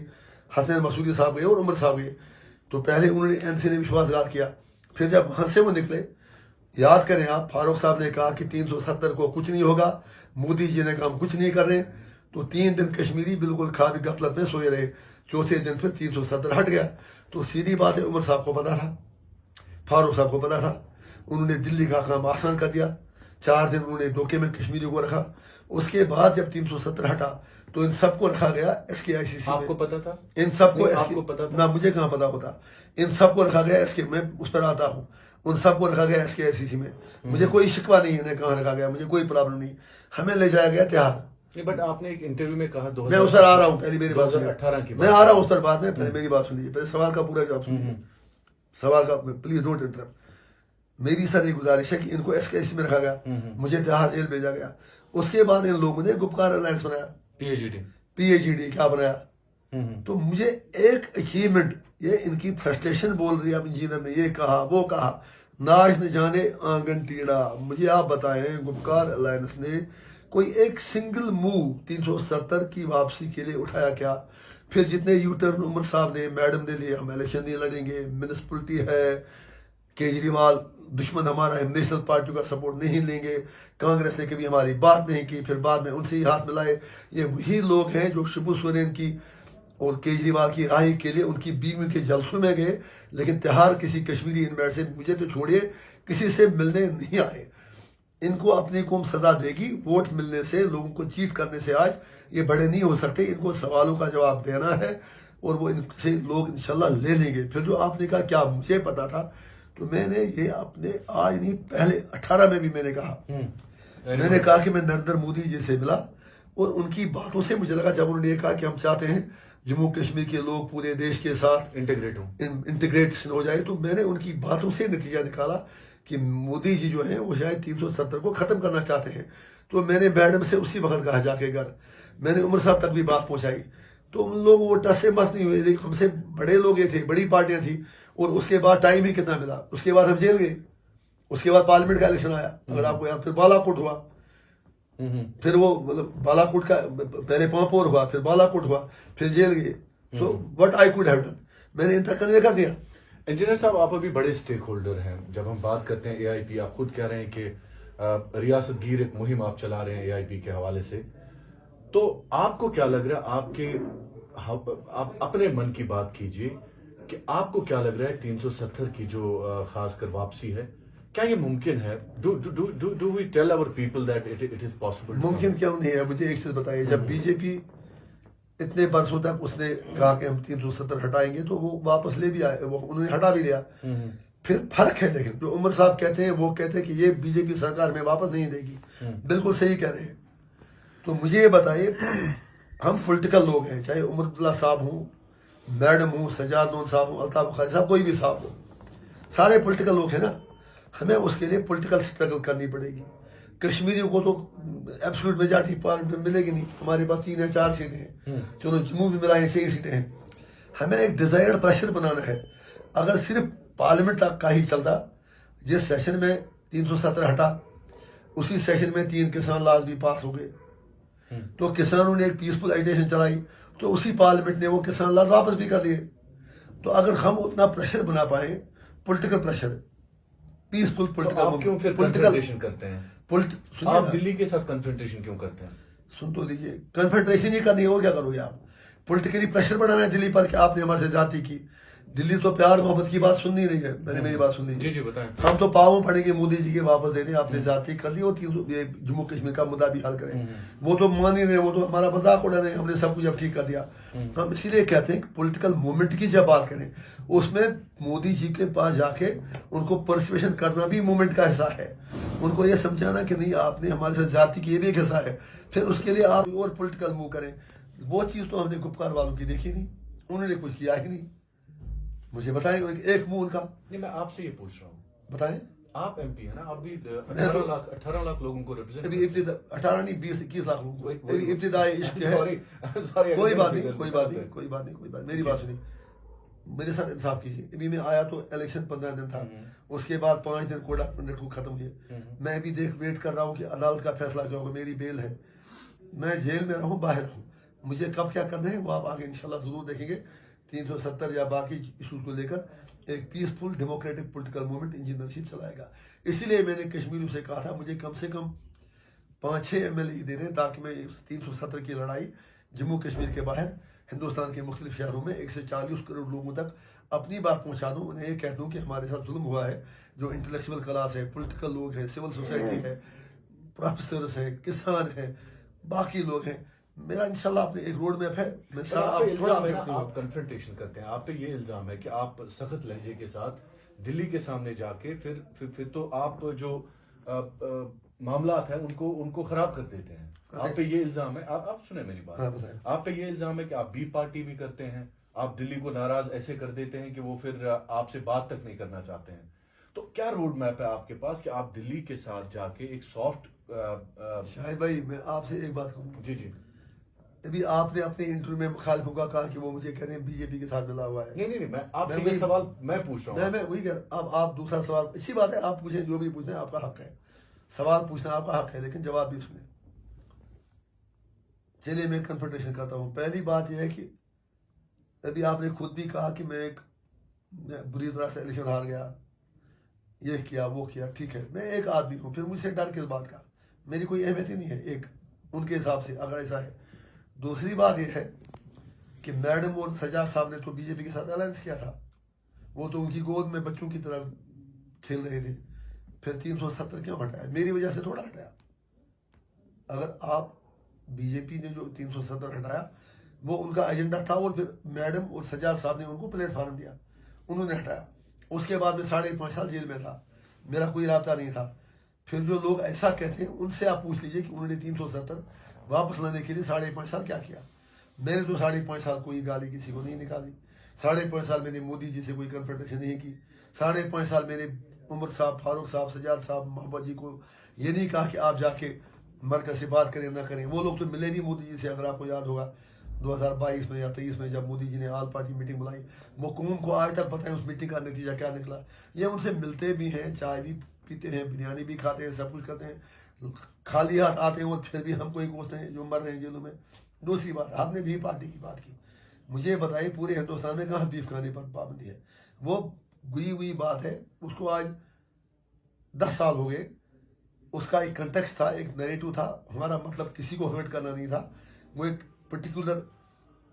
हसन मसूदी साहब गए और उमर साहब गए। तो पहले उन्होंने NC ने विश्वासघात किया, फिर जब वहां से वो निकले, याद करें आप, फारूक साहब ने कहा कि 370 को कुछ नहीं होगा, मोदी जी ने कहा हम कुछ नहीं कर रहे, तो 3 दिन कश्मीरी बिल्कुल खाली गफलत में सोए रहे। चौथे दिन फिर 370 हट गया। तो सीधी बात है, उमर साहब को पता था, फारूक साहब को पता था, उन्होंने दिल्ली का काम आसान कर दिया। 4 दिन उन्होंने धोखे में कश्मीरी को रखा। उसके बाद जब 370 हटा तो इन सबको रखा गया SKICC में। आपको पता था? इन सबको आपको पता था? ना, मुझे कहाँ पता होता। इन सबको रखा गया मैं उस पर आता हूँ, उन सबको रखा गया SKICC में। मुझे कोई शिकवा नहीं है कहाँ रखा गया, मुझे कोई प्रॉब्लम नहीं। हमें ले जाया गया तिहाड़। बट आपने एक इंटरव्यू में कहा मैं उस पर आ रहा हूँ, पहले मेरी बात सुनिए। 2018 की मैं आ रहा हूँ उस पर बाद में, पहले मेरी बात सुनिए, पहले सवाल का पूरा जवाब सुनिए। सवाल का प्लीज डोंट इंटरप्ट। मेरी सर ये गुजारिश है कि इनको SKICC में रखा गया, मुझे तिहाड़ जेल भेजा गया। उसके बाद इन लोगों ने गुपकार अलायंस बनाया, PAGD क्या बनाया। तो मुझे एक अचीवमेंट, ये इनकी फ्रस्ट्रेशन बोल रही है, अब इंजीनियर ने ये कहा वो कहा, नाज न जाने आंगन टीड़ा। मुझे आप बताएं, गुपकार अलायंस ने कोई एक सिंगल मूव 370 की वापसी के लिए उठाया क्या? फिर जितने यूटर्न उमर साहब ने, मैडम ने लिए, हम इलेक्शन नहीं लड़ेंगे, म्यूनिसिपलिटी है, केजरीवाल दुश्मन हमारा है, नेशनल पार्टी का सपोर्ट नहीं लेंगे, कांग्रेस ने कभी हमारी बात नहीं की, फिर बाद में उनसे ही हाथ मिलाए। ये वही लोग हैं जो शिबू सोरेन की और केजरीवाल की राय के लिए उनकी बीवी के जलसों में गए, लेकिन तिहाड़ किसी कश्मीरी इन्वेस्ट से, मुझे तो छोड़िए, किसी से मिलने नहीं आए। इनको अपनी कौम सजा देगी, वोट मिलने से, लोगों को चीट करने से। आज ये बड़े नहीं हो सकते, इनको सवालों का जवाब देना है और वो इनसे लोग इंशाल्लाह ले लेंगे। फिर जो आपने कहा क्या मुझे पता था, तो मैंने ये अपने आज नहीं पहले 18 में भी मैंने कहा, मैंने कहा कि मैं नरेंद्र मोदी जी से मिला और उनकी बातों से मुझे लगा, जब उन्होंने कहा कि हम चाहते हैं जम्मू कश्मीर के लोग पूरे देश के साथ इंटीग्रेशन हो जाए, तो मैंने उनकी बातों से नतीजा निकाला कि मोदी जी जो हैं वो शायद 370 को खत्म करना चाहते हैं। तो मैंने मैडम से उसी वक्त कहा जाके घर, मैंने उमर साहब तक भी बात पहुंचाई, तो उन लोग वो टस से मस नहीं हुए। लेकिन हमसे बड़े लोग ये थे, बड़ी पार्टियां थी, और उसके बाद टाइम ही कितना मिला। उसके बाद हम जेल गए, उसके बाद पार्लियामेंट का इलेक्शन आया, अगर आपको याद, फिर बालाकोट हुआ, फिर वो मतलब बालाकोट का पहले पांपोर हुआ, फिर बालाकोट हुआ, फिर जेल गए। So what I could have done, मैंने इन तक कन्वे कर दिया। इंजीनियर साहब, आप अभी बड़े स्टेक होल्डर हैं। जब हम बात करते हैं AIP, आप खुद कह रहे हैं कि रियासत गिर एक मुहिम आप चला रहे हैं AIP के हवाले से, तो आपको क्या लग रहा है, आप अपने मन की बात कीजिए कि आपको क्या लग रहा है 370 की जो खासकर वापसी है, क्या ये मुमकिन है? Do we tell our people that it is possible? मुमकिन क्यों नहीं है? मुझे एक चीज बताइए, जब बीजेपी इतने बरसों तक उसने कहा कि हम 370 हटाएंगे, तो वो वापस ले भी आए, वो उन्होंने हटा भी लिया। फिर फर्क है, लेकिन जो उमर साहब कहते हैं, वो कहते हैं कि ये बीजेपी सरकार में वापस नहीं देगी। बिल्कुल सही कह रहे हैं। तो मुझे ये बताइए, हम पॉलिटिकल लोग हैं, चाहे उमर अब्दुल्ला साहब हूँ, मैडम हूँ, सजाद लोन साहब हूँ, अल्ताफ बुखारी साहब, कोई भी साहब हो, सारे पॉलिटिकल लोग हैं ना। हमें उसके लिए पॉलिटिकल स्ट्रगल करनी पड़ेगी। कश्मीरियों को तो एब्सोल्यूट मेजॉरिटी पार्लियामेंट में मिलेगी नहीं, हमारे पास 3 या 4 सीटें हैं, चलो जम्मू भी मिला 6 सीटें हैं। हमें एक डिजायर्ड प्रेशर बनाना है। अगर सिर्फ पार्लियामेंट तक का ही चलता, जिस सेशन में 370 हटा उसी सेशन में 3 किसान लॉज भी पास हो गए, तो किसानों ने एक पीसफुल एजिटेशन चलाई, तो उसी पार्लियामेंट ने वो किसान लॉज वापस भी कर लिए। तो अगर हम उतना प्रेशर बना पाए, पॉलिटिकल प्रेशर, पीसफुल पॉलिटिकल, आप क्यों फिर कन्फ्रंटेशन करते हैं? आप सुनिए, दिल्ली के साथ कन्फ्रंटेशन क्यों करते हैं? सुन तो लीजिए, कन्फ्रंटेशन ही करनी है और क्या करोगे आप? पॉलिटिकली प्रेशर बनाना है दिल्ली पर कि आपने हमारे से जाति की। दिल्ली तो प्यार मोहब्बत की बात सुननी नहीं है, मैंने मेरी बात सुन लीजिए। जी जी बताएं। हम तो पाँव पड़ेंगे मोदी जी के वापस देने, आपने जाति कर ली होती, ये जम्मू कश्मीर का मुद्दा भी हल करें। वो तो मान ही रहे, वो तो हमारा मजाक उड़ा रहे, हमने सब कुछ अब ठीक कर दिया। हम इसीलिए कहते हैं कि पॉलिटिकल मूवमेंट की जब बात करें, उसमें मोदी जी के पास जाके उनको परसुएशन करना भी मूवमेंट का हिस्सा है। उनको ये समझाना कि नहीं, आपने हमारे साथ जाति की ये भी एक हिस्सा है, फिर उसके लिए आप और पॉलिटिकल मूव करें। वो चीज तो हमने गुपकार वालों की देखी नहीं, उन्होंने कुछ किया ही नहीं। मुझे बताएं एक मुंह उनका। नहीं, मैं आपसे ये पूछ रहा हूँ, बताएं, आप एमपी है ना, आप भी 18 लाख लोगों को रिप्रेजेंट। अभी 18 नहीं 20-21 लाख लोगों को इब्तिदाई इश्क है। सॉरी, कोई बात नहीं, कोई बात नहीं, कोई बात नहीं, कोई बात, मेरी बात सुनिए, मेरे साथ इंसाफ कीजिए। अभी मैं आया तो इलेक्शन 15 दिन था, उसके बाद 5 दिन कोड ऑफ कंडक्ट को खत्म किए। मैं अभी वेट कर रहा हूँ कि अदालत का फैसला क्या होगा। मेरी बेल है, मैं जेल में रहूँ बाहर रहूँ, मुझे कब क्या करना है वो आप आगे इंशाल्लाह जरूर देखेंगे। 370 या बाकी इशूज को लेकर एक पीसफुल डेमोक्रेटिक पॉलिटिकल मूवमेंट इंजीनियरशिप चलाएगा। इसीलिए मैंने कश्मीरियों से कहा था मुझे कम से कम 5-6 MLA दे दें, ताकि मैं 370 की लड़ाई जम्मू कश्मीर के बाहर हिंदुस्तान के मुख्तलिफ शहरों में 140 करोड़ लोगों तक अपनी बात पहुंचा दूं। उन्हें ये कह दूं कि हमारे साथ जुल्म हुआ है। जो इंटेलेक्चुअल क्लास है, पॉलिटिकल लोग हैं, सिविल सोसाइटी है, प्रोफेसर्स हैं, किसान हैं, बाकी लोग हैं, मेरा इंशाल्लाह अपने एक रोड मैप है। मैं आप कन्फ्रंटेशन करते हैं, आप पे ये इल्जाम है कि आप सख्त लहजे के साथ दिल्ली के सामने जाके फिर तो आप जो मामलात हैं उनको खराब कर देते हैं। आप पे ये इल्जाम है, आप सुने मेरी बात। आप पे ये इल्जाम है कि आप बी पार्टी भी करते हैं, आप दिल्ली को नाराज ऐसे कर देते हैं कि वो फिर आपसे बात तक नहीं करना चाहते हैं। तो क्या रोड मैप है आपके पास कि आप दिल्ली के साथ जाके एक सॉफ्ट शाहिद भाई, मैं आपसे एक बात कहूँ। जी जी, अभी आपने अपने इंटरव्यू में मुखालिफों का कहा कि वो मुझे कह रहे हैं बीजेपी के साथ मिला हुआ है। नहीं, मैं आपसे ये सवाल मैं पूछ रहा हूँ। मैं वही कह, अब आप दूसरा सवाल, अच्छी बात है, आप पूछें जो भी पूछना है, आपका हक है, सवाल पूछना आपका हक है, लेकिन जवाब भी सुने। चलिए मैं कन्फ्रंटेशन करता हूँ। पहली बात यह है कि अभी आपने खुद भी कहा कि मैं बुरी तरह से इलेक्शन हार गया, ये किया वो किया, ठीक है, मैं एक आदमी हूँ, फिर मुझसे डर किस बात का? मेरी कोई अहमियत ही नहीं है एक उनके हिसाब से, अगर ऐसा है। दूसरी बात यह है कि मैडम और सजाद साहब ने तो बीजेपी के साथ अलायंस किया था, वो तो उनकी गोद में बच्चों की तरह खेल रहे थे, फिर 370 क्यों हटाया? मेरी वजह से थोड़ा हटाया। अगर आप बीजेपी ने जो 370 हटाया वो उनका एजेंडा था, और फिर मैडम और सजाद साहब ने उनको प्लेटफॉर्म दिया, उन्होंने हटाया। उसके बाद मैं 5.5 साल जेल में था, मेरा कोई राब्ता नहीं था। फिर जो लोग ऐसा कहते हैं उनसे आप पूछ लीजिए कि उन्होंने 370 वापस लाने के लिए 5.5 साल क्या किया। मैंने तो 5.5 साल कोई गाली किसी को नहीं निकाली, 5.5 साल मैंने मोदी जी से कोई कन्फ्रंटेशन नहीं की, 5.5 साल मैंने उमर साहब, फारूक साहब, सजाद साहब, मोहम्मद जी को ये नहीं कहा कि आप जाके मरकज से बात करें ना करें। वो लोग तो मिले भी मोदी जी से, अगर आपको याद होगा 2022 में या 23 में, जब मोदी जी ने ऑल पार्टी मीटिंग बुलाई, वो कौम को आज तक पता है उस मीटिंग का नतीजा क्या निकला। ये उनसे मिलते भी हैं, चाय भी पीते हैं, बिरयानी भी खाते हैं, सब कुछ करते हैं, खाली हाथ आते हैं और फिर भी हमको ही कोसते हैं जो मर रहे हैं जेलों में। दूसरी बात, आपने भी पार्टी की बात की, मुझे बताइए पूरे हिंदुस्तान में कहाँ बीफ खाने पर पाबंदी है? वो गुई हुई बात है, उसको आज 10 साल हो गए। उसका एक कंटेक्स्ट था, एक नैरेटिव था, हमारा मतलब किसी को हर्ट करना नहीं था। वो एक पर्टिकुलर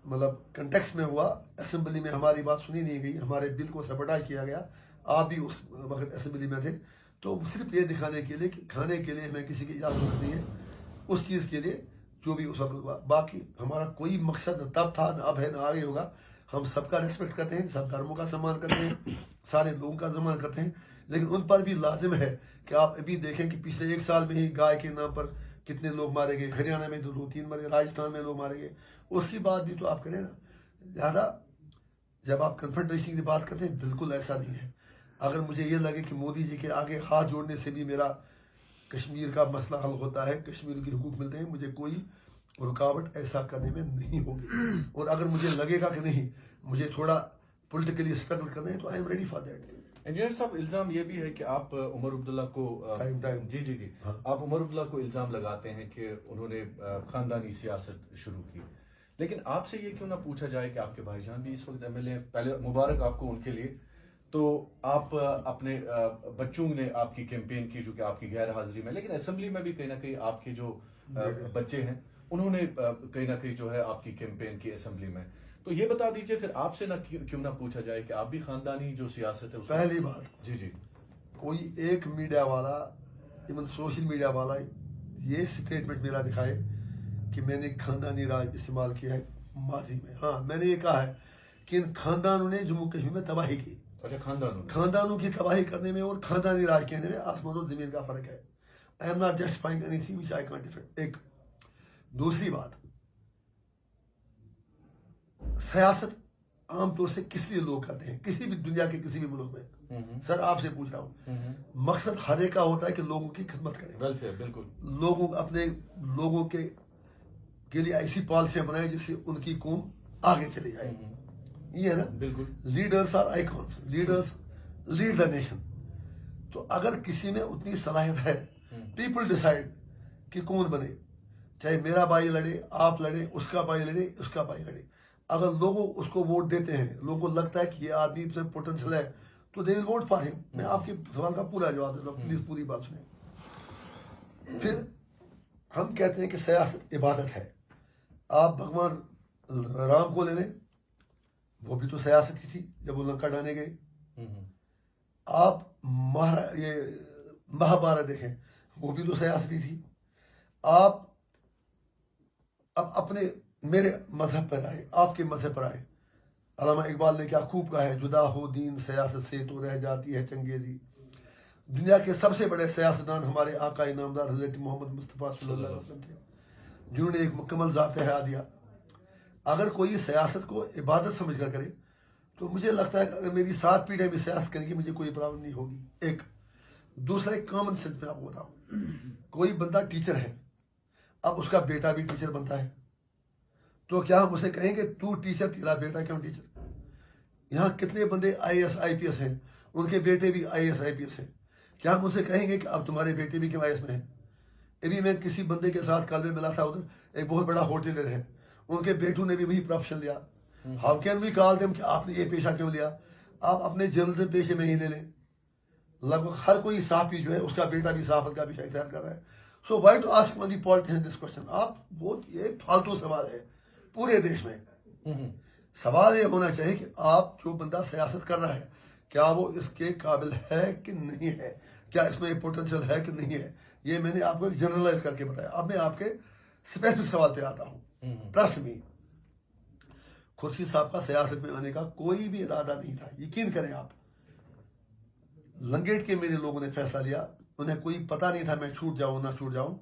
मतलब कंटेक्स्ट में हुआ, असेंबली में हमारी बात सुनी नहीं गई, हमारे बिल को सबटाइज किया गया, आप भी उस वक्त असेंबली में थे। तो सिर्फ ये दिखाने के लिए कि खाने के लिए हमें किसी की इजाज़त नहीं है, उस चीज़ के लिए जो भी उस वक्त हुआ। बाकी हमारा कोई मकसद न तब था, न अब है, न आगे होगा। हम सबका रेस्पेक्ट करते हैं, सब धर्मों का सम्मान करते हैं, सारे लोगों का सम्मान करते हैं, लेकिन उन पर भी लाजिम है कि आप अभी देखें कि पिछले 1 साल में ही गाय के नाम पर कितने लोग मारे गए, हरियाणा में 2-3 मरे, राजस्थान में लोग मारे गए। उसकी बात भी तो आप करें ना। लिहाजा जब आप कन्फ्रंटेशन की बात करते हैं, बिल्कुल ऐसा नहीं है। अगर मुझे ये लगे कि मोदी जी के आगे हाथ जोड़ने से भी मेरा कश्मीर का मसला हल होता है, कश्मीर के हुकूक मिलते हैं, मुझे कोई रुकावट ऐसा करने में नहीं होगी। और अगर मुझे लगेगा कि नहीं मुझे थोड़ा पॉलिटिकली स्ट्रगल करना है तो I am ready for that. Engineer साहब, इल्जाम ये भी है कि आप उमर अब्दुल्ला को टाइम जी जी जी हाँ। आप उमर अब्दुल्ला को इल्जाम लगाते हैं कि उन्होंने खानदानी सियासत शुरू की, लेकिन आपसे ये क्यों ना पूछा जाए कि आपके भाईजान भी इस वक्त एमएलए हैं? पहले मुबारक आपको उनके लिए। तो आप अपने बच्चों ने आपकी कैंपेन की जो कि आपकी गैर हाजिरी में, लेकिन असेंबली में भी कहीं ना कहीं आपके जो बच्चे हैं उन्होंने कहीं ना कहीं जो है आपकी कैंपेन की असेंबली में। तो ये बता दीजिए फिर आपसे ना क्यों ना पूछा जाए कि आप भी खानदानी जो सियासत है उसमें। पहली बात, जी जी कोई एक मीडिया वाला, इवन सोशल मीडिया वाला ये स्टेटमेंट मेरा दिखाए कि मैंने खानदानी राज इस्तेमाल किया है माजी में। हाँ, मैंने ये कहा है कि इन खानदानों ने जम्मू कश्मीर में तबाही की। अच्छा, खानदानों की तबाही करने में और खानदानी राज कहने में आसमान और जमीन का फर्क है। I am not justifying anything which I can't defend. एक दूसरी बात, सियासत आमतौर से किस लिए लोग करते हैं किसी भी दुनिया के किसी भी मुल्क में? सर आपसे पूछ रहा हूँ, मकसद हर एक का होता है कि लोगों की खिदमत करें, वेलफेयर, बिल्कुल। लोगों अपने लोगों के लिए ऐसी पॉलिसियां बनाए जिससे उनकी कौम आगे चली जाए। ये है ना, बिल्कुल। Leaders are icons, leaders lead the nation. तो अगर किसी में उतनी सलाहियत है, पीपल डिसाइड कि कौन बने, चाहे मेरा भाई लड़े, आप लड़े, उसका भाई लड़े, उसका भाई लड़े। अगर लोगों उसको वोट देते हैं, लोगों को लगता है कि ये आदमी में पोटेंशियल है, तो they will vote for him. मैं आपके सवाल का पूरा जवाब देता हूँ, प्लीज पूरी बात सुने। फिर हम कहते हैं कि सियासत इबादत है। आप भगवान राम को ले लें, वो भी तो सियासत ही थी जब वो लंका डाने गए। आप ये महाभारत देखें, वो भी तो सियासती थी। आप अब अपने मेरे मजहब पर आए, आपके मजहब पर आए। अल्लामा इकबाल ने क्या खूब कहा है, जुदा हो दीन सियासत से तो रह जाती है चंगेजी। दुनिया के सबसे बड़े सियासतदान हमारे आका इनामदार हजरत मोहम्मद मुस्तफ़ा सल्लल्लाहु अलैहि वसल्लम थे, जिन्होंने एक मुकम्मल ज़ाब्ता हया दिया। अगर कोई सियासत को इबादत समझ कर करे तो मुझे लगता है कि अगर मेरी 7 पीढ़ियां भी सियासत करेंगी मुझे कोई प्रॉब्लम नहीं होगी। एक दूसरा, एक कॉमन सेंस में आपको बताऊं, कोई बंदा टीचर है, अब उसका बेटा भी टीचर बनता है, तो क्या हम उसे कहेंगे तू टीचर, तेरा बेटा क्यों टीचर? यहाँ कितने बंदे IAS IPS हैं, उनके बेटे भी IAS IPS हैं, क्या हम उनसे कहेंगे कि अब तुम्हारे बेटे भी क्यों IAS में हैं? अभी मैं किसी बंदे के साथ कल में मिला था, उधर एक बहुत बड़ा होटलर है, उनके बेटों ने भी वही प्रोफेशन लिया। How can we call them कि आपने ये पेशा क्यों लिया? आप अपने जर्नलिज्म पेशे में ही ले लें। लगभग हर कोई साफी जो है उसका बेटा भी साफत का पेशा इख्तियार कर रहा है। So why to ask only politician this question? आप बहुत ये फालतू सवाल है पूरे देश में। सवाल ये होना चाहिए कि आप जो बंदा सियासत कर रहा है क्या वो इसके काबिल है कि नहीं है, क्या इसमें पोटेंशियल है कि नहीं है। ये मैंने आपको एक जनरलाइज करके बताया। अब मैं आपके स्पेसिफिक सवाल पे आता हूँ। ट्रस्ट मी, खुर्शीद साहब का सियासत में आने का कोई भी इरादा नहीं था, यकीन करें आप। लंगेट के मेरे लोगों ने फैसला लिया, उन्हें कोई पता नहीं था मैं छूट जाऊं ना छूट जाऊं।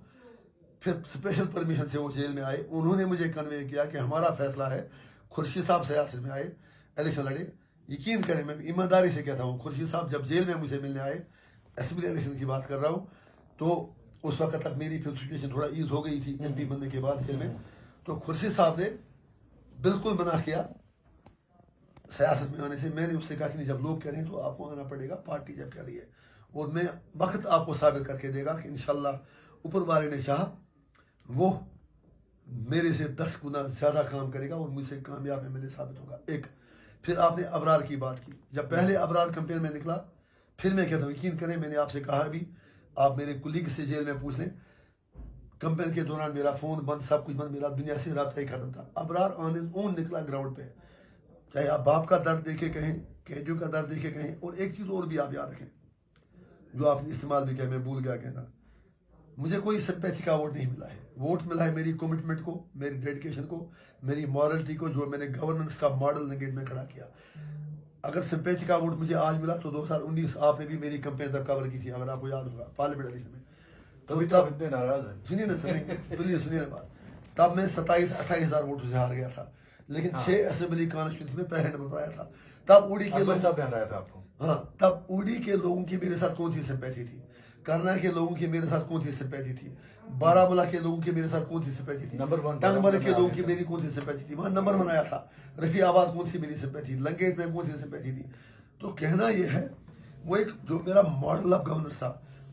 फिर स्पेशल परमिशन से वो जेल में आए, उन्होंने मुझे कन्वे किया कि हमारा फैसला है। खुर्शीद साहब सियासत में आए, इलेक्शन लड़े। यकीन करें, मैं ईमानदारी से कहता हूँ, खुर्शीद साहब जब जेल में मुझे मिलने आए, असेंबली इलेक्शन की बात कर रहा हूँ, तो उस वक्त तक मेरी फिर सिचुएशन थोड़ा ईज हो गई थी MP बनने के बाद जेल में। तो खुर्शीद साहब ने बिल्कुल मना किया सियासत में आने से। मैंने उससे कहा कि नहीं, जब लोग कह रहे हैं तो आपको आना पड़ेगा, पार्टी जब कह रही है, और मैं वक्त आपको साबित करके देगा कि इंशाल्लाह ऊपर वाले ने चाहा वो मेरे से 10 गुना ज्यादा काम करेगा और मुझसे कामयाब MLA साबित होगा। एक, फिर आपने अबरार की बात की। जब पहले अबरार कैंपेन में निकला, फिर मैं कहता हूँ, यकीन करें, मैंने आपसे कहा भी, आप मेरे कुलीग से जेल में पूछ लें, कैंपेन के दौरान मेरा फोन बंद, सब कुछ बंद, मेरा दुनिया से राब्ता ही खत्म था। अबरार ऑन हिज ओन निकला ग्राउंड पे, चाहे आप बाप का दर्द देखे कहें, कैदियों का दर्द देखे कहें। और एक चीज और भी आप याद रखें, जो आपने इस्तेमाल भी किया, मैं भूल गया कहना, मुझे कोई सिंपैथी का वोट नहीं मिला है। वोट मिला है मेरी कमिटमेंट को, मेरी डेडिकेशन को, मेरी मॉरलिटी को, जो मैंने गवर्नेंस का मॉडल लंगेट में खड़ा किया। अगर सिंपैथी का वोट मुझे आज मिला तो 2019 आपने भी मेरी कैंपेन तब कवर की थी, अगर आपको याद होगा, पार्लियामेंट इलेक्शन में। तो तब इतने नाराज है, सुनिए ना, सुनिए ना बात। तब मैं 27-28 हज़ार वोटों से हार गया था, लेकिन 6 असेंबली कॉन्स्टिट्यूंसी में पहले नंबर पर आया था। तब उड़ी के लोग, सब ध्यान रहा था आपको। हाँ, तब उड़ी के लोगों की मेरे साथ कौन सी सिंपैथी थी? करना के लोगों की मेरे साथ कौन सी सिंपैथी थी, बारामूला के लोगों की मेरे साथ कौन सी सिंपैथी थी, नंबर 1 टंगमल के लोगों की मेरी कौन सी सिंपैथी थी, वहां नंबर 1 आया था। रफियाबाद कौन सी मेरी सिंपैथी, लंगेट में कौन सी सिंपैथी थी। तो कहना यह है वो एक जो मेरा मॉडल ऑफ गवर्नेंस था,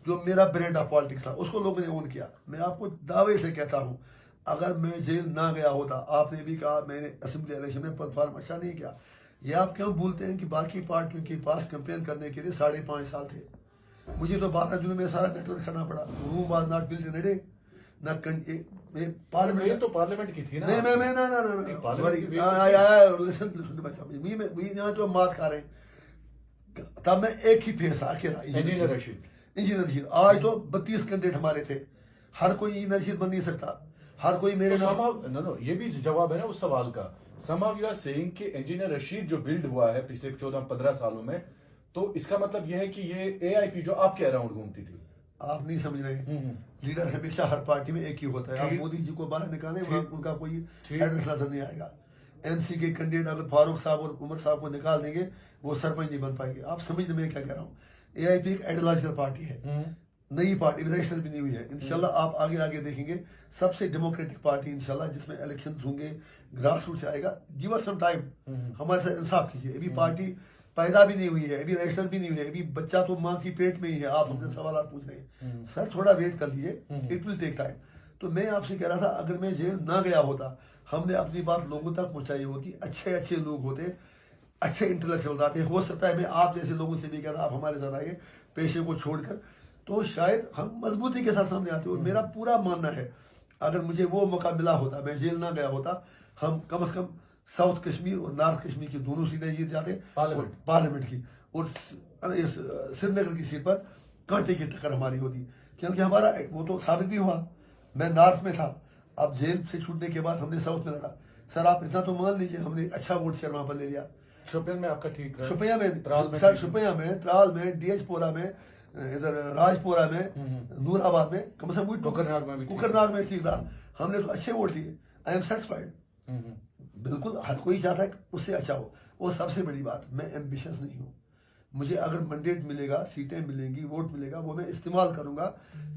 जो मेरा ब्रांड ऑफ पॉलिटिक्स था, उसको लोगों ने ओन किया। मैं आपको दावे से कहता हूं, अगर मैं जेल ना गया होता, आपने भी कहा मैंने असेंबली इलेक्शन में परफॉर्म अच्छा नहीं किया, ये आप क्यों भूलते हैं कि बाकी पार्टियों के पास कंपेयर करने के लिए 5.5 साल थे। मुझे तो 12 जून में सारा नेटवर्क करना पड़ा। Room was not built in a day. ना ये तो पार्लियामेंट की थी ना। मैं ना सॉरी लिसन भाई साहब, वी यहाँ जो मात खा रहे हैं, तब मैं एक ही फेस था अकेला, इंजीनियर रशीद। आज तो 32 कैंडिडेट हमारे थे, हर कोई इंजीनियर रशीद बन नहीं सकता, हर कोई मेरे नाम। नो ये भी जवाब है ना उस सवाल का। somehow you are saying कि इंजीनियर रशीद जो बिल्ड हुआ है पिछले 14-15 सालों में, तो इसका मतलब यह है कि ये एआईपी जो आपके अराउंड घूमती थी। आप नहीं समझ रहे। लीडर हमेशा हर पार्टी में एक ही होता है। आप मोदी जी को बाहर निकालें, वहां उनका कोई एड्रेस नजर नहीं आएगा। एमसी के कैंडिडेट अगर फारूक साहब और उमर साहब को निकाल देंगे, वो सरपंच नहीं बन पाएंगे। आप समझ मैं क्या कह रहा हूँ। एआईपी एक आइडियोलॉजिकल पार्टी है, नई पार्टी, रजिस्टर भी नहीं हुई है। इंशाल्लाह आप आगे आगे देखेंगे, सबसे डेमोक्रेटिक पार्टी इंशाल्लाह, जिसमें इलेक्शन होंगे, ग्रास रूट से आएगा। गिव अस सम टाइम, हमारे साथ इंसाफ कीजिए। अभी पार्टी पैदा भी नहीं हुई है, अभी रजिस्टर भी नहीं हुई है, अभी बच्चा तो माँ की पेट में ही है। आप हमसे सवाल पूछ रहे हैं, सर थोड़ा वेट कर लीजिए, इट विल टेक टाइम। तो मैं आपसे कह रहा था, अगर मैं जेल ना गया होता, हमने अपनी बात लोगों तक पहुंचाई होती, अच्छे अच्छे लोग होते, अच्छे इंटेलेक्चुअल आते। हो सकता है मैं आप जैसे लोगों से भी कहता, आप हमारे साथ आइए पेशे को छोड़कर, तो शायद हम मजबूती के साथ सामने आते। और मेरा पूरा मानना है, अगर मुझे वो मौका मिला होता, मैं जेल ना गया होता, हम कम से कम साउथ कश्मीर और नॉर्थ कश्मीर की दोनों सीटें जीत जाते, पार्लियामेंट की, और श्रीनगर की सीट पर कांटे की टक्कर हमारी होती। क्योंकि हमारा वो तो साबित भी हुआ, मैं नॉर्थ में था, अब जेल से छूटने के बाद हमने साउथ में लड़ा। सर आप इतना तो मान लीजिए, हमने अच्छा वोट शेयर वहां पर ले लिया। शोपियां में आपका ठीक रहा, शुपिया में सर, शुपिया में, त्राल में, डीएचपोरा में, इधर राजपुरा में, नूराबाद में, कम से कम कुकरनाग में ठीक रहा। हमने तो अच्छे वोट लिए। I am satisfied. बिल्कुल हर कोई चाहता है कि उससे अच्छा हो। और सबसे बड़ी बात, मैं एम्बिशियस नहीं हूँ। मुझे अगर मैंडेट मिलेगा, सीटें मिलेंगी, वोट मिलेगा, वो मैं इस्तेमाल करूंगा।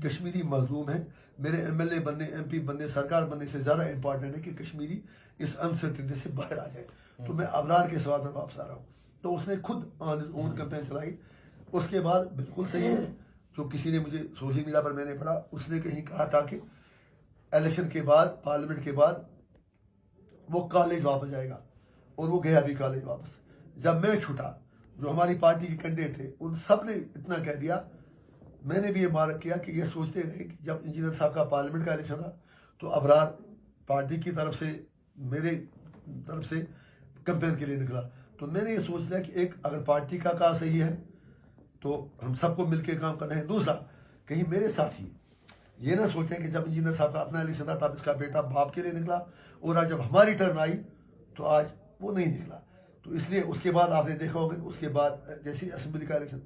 कश्मीरी मजलूम है, मेरे एमएलए बनने, एमपी बनने, सरकार बनने से ज्यादा इंपॉर्टेंट है कि कश्मीरी इस अनसर्टिनिटी से बाहर आ जाए। तो मैं अबरार के सवाल में वापस आ रहा हूँ। तो उसने खुद ओन कैंपेन चलाई। उसके बाद बिल्कुल सही है, जो किसी ने मुझे सोशल मीडिया पर मैंने पढ़ा, उसने कहीं कहा था कि इलेक्शन के बाद, पार्लियामेंट के बाद वो कॉलेज वापस जाएगा, और वो गया भी कॉलेज वापस। जब मैं छूटा, जो हमारी पार्टी के कैंडिडेट थे, उन सब ने इतना कह दिया। मैंने भी ये मार्क किया कि ये सोचते रहे कि जब इंजीनियर साहब का पार्लियामेंट का इलेक्शन था, तो अबरार पार्टी की तरफ से, मेरे तरफ से कैंपेन के लिए निकला। तो मैंने ये सोच लिया कि एक अगर पार्टी का काम सही है, तो हम सबको मिलकर काम करना है। दूसरा, कहीं मेरे साथी ये ना सोचें कि जब इंजीनियर साहब का अपना इलेक्शन था, तब इसका बेटा बाप के लिए निकला, और आज जब हमारी टर्न आई, तो आज वो नहीं निकला। तो इसलिए उसके बाद आपने देखा होगा, उसके बाद जैसे असेंबली का इलेक्शन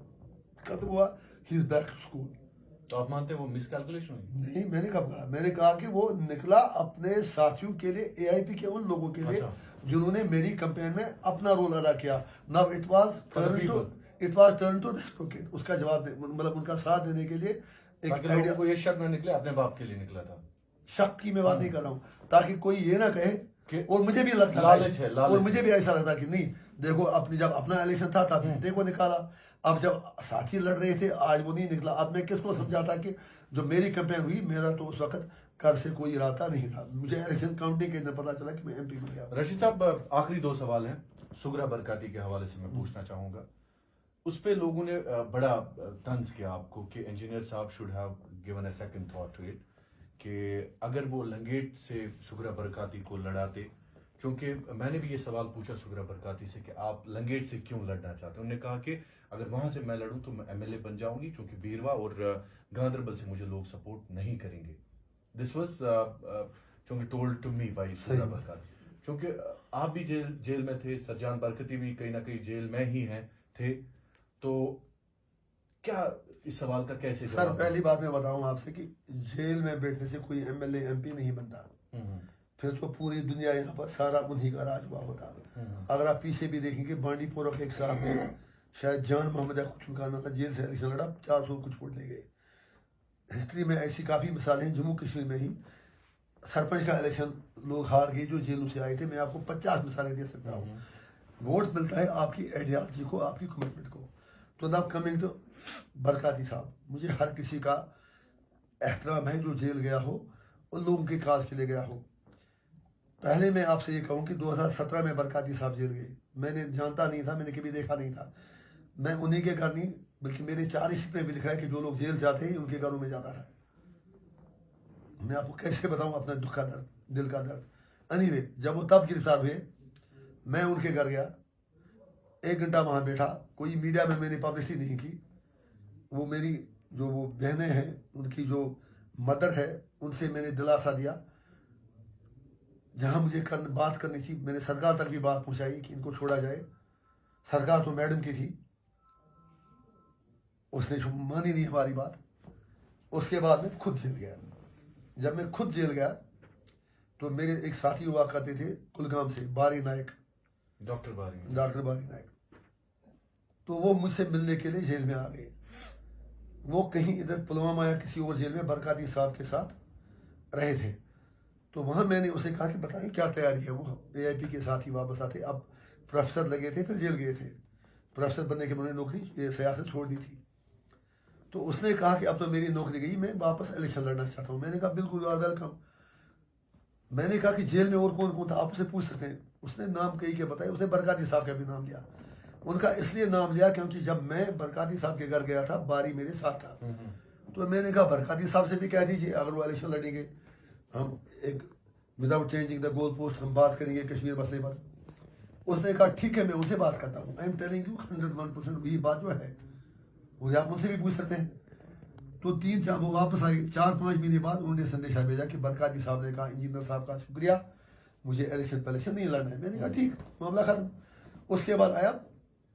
खत्म हुआ, he is back to school. तो आप मानते हैं वो मिसकैलकुलेशन हुई? नहीं, मैंने कब कहा? मैंने कहा कि वो निकला अपने साथियों के लिए, एआईपी के उन लोगों के लिए जिन्होंने मेरी कैंपेन में अपना रोल अदा किया। Now it was turn to reciprocate, उसका जवाब मतलब उनका साथ देने के लिए एक आइडिया। को ये शक न निकले अपने बाप के लिए निकला था। शक की मैं बात नहीं कर रहा हूँ, ताकि कोई ये ना कहे कि, और मुझे भी लगता लालच है, और मुझे भी ऐसा लगता कि नहीं, देखो अपनी जब अपना इलेक्शन था तब बेटे को निकाला, अब जब साथी लड़ रहे थे आज वो नहीं निकला। अब मैं किसको समझाता कि जो मेरी कैंपेन हुई, मेरा तो उस वक्त कर से कोई इरादा नहीं था। मुझे इलेक्शन काउंटिंग के दिन पता चला कि मैं एमपी बन गया। रशीद साहब, आखिरी 2 सवाल हैं सुगरा बरकाती के हवाले से मैं पूछना चाहूंगा। उस पे लोगों ने बड़ा तंज किया आपको कि इंजीनियर साहब should have given a second thought to it, कि अगर वो लंगेट से सुगरा बरकाती को लड़ाते, क्योंकि मैंने भी ये सवाल पूछा सुगरा बरकाती से कि आप लंगेट से क्यों लड़ना चाहते हैं। उन्होंने कहा कि अगर वहां से मैं लड़ूं तो मैं एमएलए बन जाऊंगी, क्योंकि बीरवा और गांधरबल से मुझे लोग सपोर्ट नहीं करेंगे। दिस वाज क्योंकि told to me by Sughra Barkati, क्योंकि आप भी जेल में थे, सज्जान बरकती भी कहीं ना कहीं जेल में ही थे। तो क्या इस सवाल का कैसे जवाब? सर, पहली बात मैं बताऊं आपसे कि जेल में बैठने से कोई एमएलए एमपी नहीं बनता। फिर तो पूरी दुनिया यहाँ पर सारा उन्हीं का राज हुआ होता। अगर आप पीछे भी देखेंगे, बांडीपुर के एक साहब ने, शायद जान मोहम्मद कुछ उनका नाम था, जेल से इलेक्शन लड़ा, 400 कुछ वोट ले गए। हिस्ट्री में ऐसी काफ़ी मिसालें हैं। जम्मू कश्मीर में ही सरपंच का इलेक्शन लोग हार गए जो जेलों से आए थे। मैं आपको 50 मिसालें दे सकता हूँ। वोट मिलता है आपकी आइडियालॉजी को, आपकी कमिटमेंट को। तो नाउ कमिंग टू बरकाती साहब, मुझे हर किसी का एहतराम है जो जेल गया हो, उन लोगों के काज के लिए गया हो। पहले मैं आपसे ये कहूँ कि 2017 में बरकाती साहब जेल गए। मैंने जानता नहीं था, मैंने कभी देखा नहीं था। मैं उन्हीं के घर नहीं, बल्कि मेरे चार्जशीट में भी लिखा है कि जो लोग जेल जाते हैं उनके घरों में जाता था। मैं आपको कैसे बताऊं अपना दुख का दर्द, दिल का दर्द। एनीवे, जब वो तब गिरफ्तार हुए, मैं उनके घर गया, 1 घंटा वहां बैठा। कोई मीडिया में मैंने पब्लिसिटी नहीं की। वो मेरी जो वो बहनें हैं, उनकी जो मदर है, उनसे मैंने दिलासा दिया। जहां मुझे बात करनी थी, मैंने सरकार तक भी बात पहुंचाई कि इनको छोड़ा जाए। सरकार तो मैडम की थी, उसने मानी नहीं हमारी बात। उसके बाद मैं खुद जेल गया। जब मैं खुद जेल गया तो मेरे एक साथी हुआ करते थे कुलगाम से, बारी नायक, डॉक्टर बारी नायक। तो वो मुझसे मिलने के लिए जेल में आ गए। वो कहीं इधर पुलवामा या किसी और जेल में बरकाती साहब के साथ रहे थे। तो वहां मैंने उसे कहा कि बताएं क्या तैयारी है। वो AIP के साथ ही वापस आते, अब प्रोफेसर लगे थे, फिर जेल गए थे। प्रोफेसर बनने के उन्होंने नौकरी सियासत छोड़ दी थी। तो उसने कहा कि अब तो मेरी नौकरी गई, मैं वापस इलेक्शन लड़ना चाहता हूँ। मैंने कहा बिल्कुल, यू आर वेलकम। मैंने कहा कि जेल में और कौन कौन था, आप उससे पूछ सकते हैं। उसने नाम कई के बताए, उसने बरकाती साहब का भी नाम लिया। उनका इसलिए नाम लिया क्योंकि जब मैं बरकाती साहब के घर गया था, बारी मेरे साथ था। तो मैंने कहा बरकाती साहब से भी कह दीजिए, अगर वो इलेक्शन लड़ेंगे, हम एक without changing the goal post हम बात करेंगे कश्मीर मसले पर। उसने कहा ठीक है, मैं उनसे बात करता हूँ। आई एम टेलिंग यू 101% वही बात जो है, वो आप उनसे भी पूछ सकते हैं। तो 3-4 वो वापस आए। 4-5 महीने बाद उन्होंने संदेशा भेजा कि बरकाती साहब ने कहा इंजीनियर साहब का शुक्रिया, मुझे इलेक्शन नहीं लड़ना है। मैंने कहा ठीक, मामला खत्म। उसके बाद आया,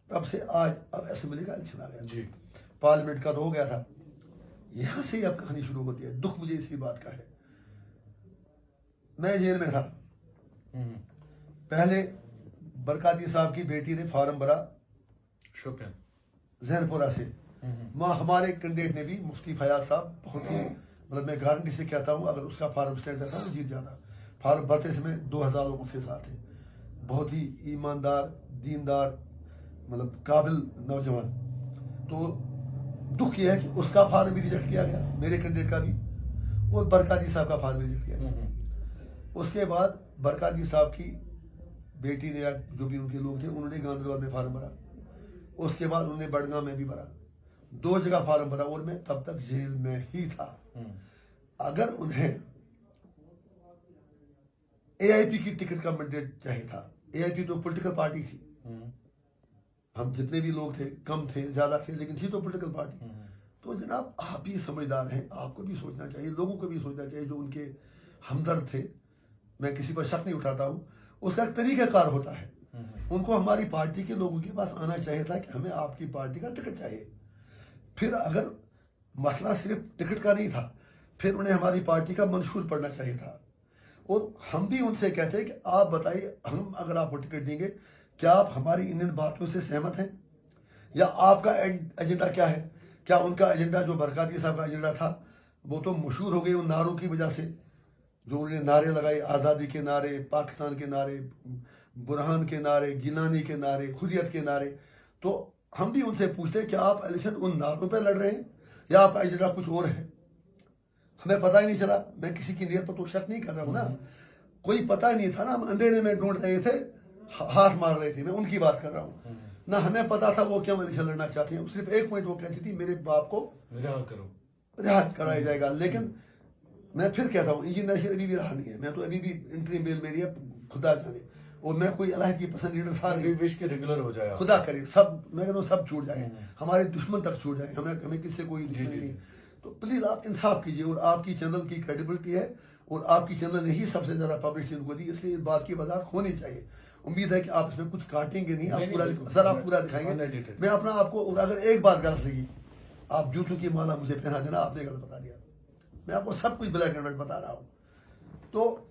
तब से आज अब असेंबली का इलेक्शन आ गया जी, पार्लियामेंट का तो हो गया था। यहां से अब कहानी शुरू होती है। दुख मुझे इसी बात का है, मैं जेल में था। पहले बरकाती साहब की बेटी ने फार्म भरा जैनपुरा से। हमारे कैंडिडेट ने भी, मुफ्ती फयाज साहब, बहुत ही मतलब मैं गारंटी से कहता हूँ, अगर उसका फार्म स्टैंड था वो जीत जाता। फार्म भरते समय 2000 लोग उसके साथ थे। बहुत ही ईमानदार, दीनदार, मतलब काबिल नौजवान। तो दुख यह है कि उसका फार्म भी रिजेक्ट किया गया, मेरे कैंडिडेट का भी, और बरकाती साहब का फार्म रिजेक्ट किया गया। उसके बाद बरकाती साहब की बेटी ने या जो भी उनके लोग थे, उन्होंने गांधीनगर में फार्म भरा। उसके बाद उन्होंने बड़गांव में भी भरा। 2 जगह फार्म भरा और मैं तब तक जेल में ही था। अगर उन्हें AIP की टिकट का मैंडेट चाहिए था, AIP तो पॉलिटिकल पार्टी थी। हम जितने भी लोग थे, कम थे ज्यादा थे, लेकिन थी तो पॉलिटिकल पार्टी। तो जनाब आप ही समझदार हैं, आपको भी सोचना चाहिए, लोगों को भी सोचना चाहिए जो उनके हमदर्द थे। मैं किसी पर शक नहीं उठाता हूँ, उसका एक तरीकाकार होता है। उनको हमारी पार्टी के लोगों के पास आना चाहिए था कि हमें आपकी पार्टी का टिकट चाहिए। फिर अगर मसला सिर्फ टिकट का नहीं था, फिर उन्हें हमारी पार्टी का मंशूर पढ़ना चाहिए था। और हम भी उनसे कहते हैं कि आप बताइए, हम अगर आपको टिकट देंगे, क्या आप हमारी इन बातों से सहमत हैं, या आपका एजेंडा क्या है? क्या उनका एजेंडा, जो बरकाती साहब का एजेंडा था, वो तो मशहूर हो गई उन नारों की वजह से, जो उन्होंने नारे लगाए, आज़ादी के नारे, पाकिस्तान के नारे, बुरहान के नारे, गिलानी के नारे, खुदियत के नारे। तो हम भी उनसे पूछते हैं कि आप इलेक्शन उन नारों पे लड़ रहे हैं या आपका एजेंडा कुछ और है? हमें पता ही नहीं चला। मैं किसी की नीयत पर तो शक नहीं कर रहा हूँ ना, कोई पता ही नहीं था ना। हम अंधेरे में ढूंढ रहे थे, हाथ मार रहे थे। मैं उनकी बात कर रहा हूँ ना, हमें पता था वो क्यों इलेक्शन लड़ना चाहते हैं। सिर्फ एक पॉइंट वो कहती थी, मेरे बाप को रिहा कराया जाएगा। लेकिन मैं फिर कहता हूँ, इंजीनियर से अभी भी रहा नहीं है। मैं तो अभी भी इंटरिम बेल मेरी है, खुदा जाने। और मैं कोई अल्लाह की पसंद लीडर था नहीं। विश के रेगुलर हो जाए, खुदा करे सब, मैं कहता हूँ सब छूट जाए, हमारे दुश्मन तक छूट जाए, हमें किससे कोई दुश्मनी नहीं। तो प्लीज आप इंसाफ कीजिए। और आपकी चैनल की क्रेडिबिलिटी है, और आपकी चैनल ने ही सबसे ज्यादा पब्लिसिटी उनको दी, इसलिए इस बात की वजाहत होनी चाहिए। उम्मीद है कि आप इसमें कुछ काटेंगे नहीं, आप पूरा सर आप पूरा दिखाएंगे। मैं अपना आपको, अगर एक बात गलत लगी, आप जूतों की माला मुझे पहना देना, आपने गलत बता दिया। मैं आपको सब कुछ ब्लैक एंड व्हाइट बता रहा हूं। तो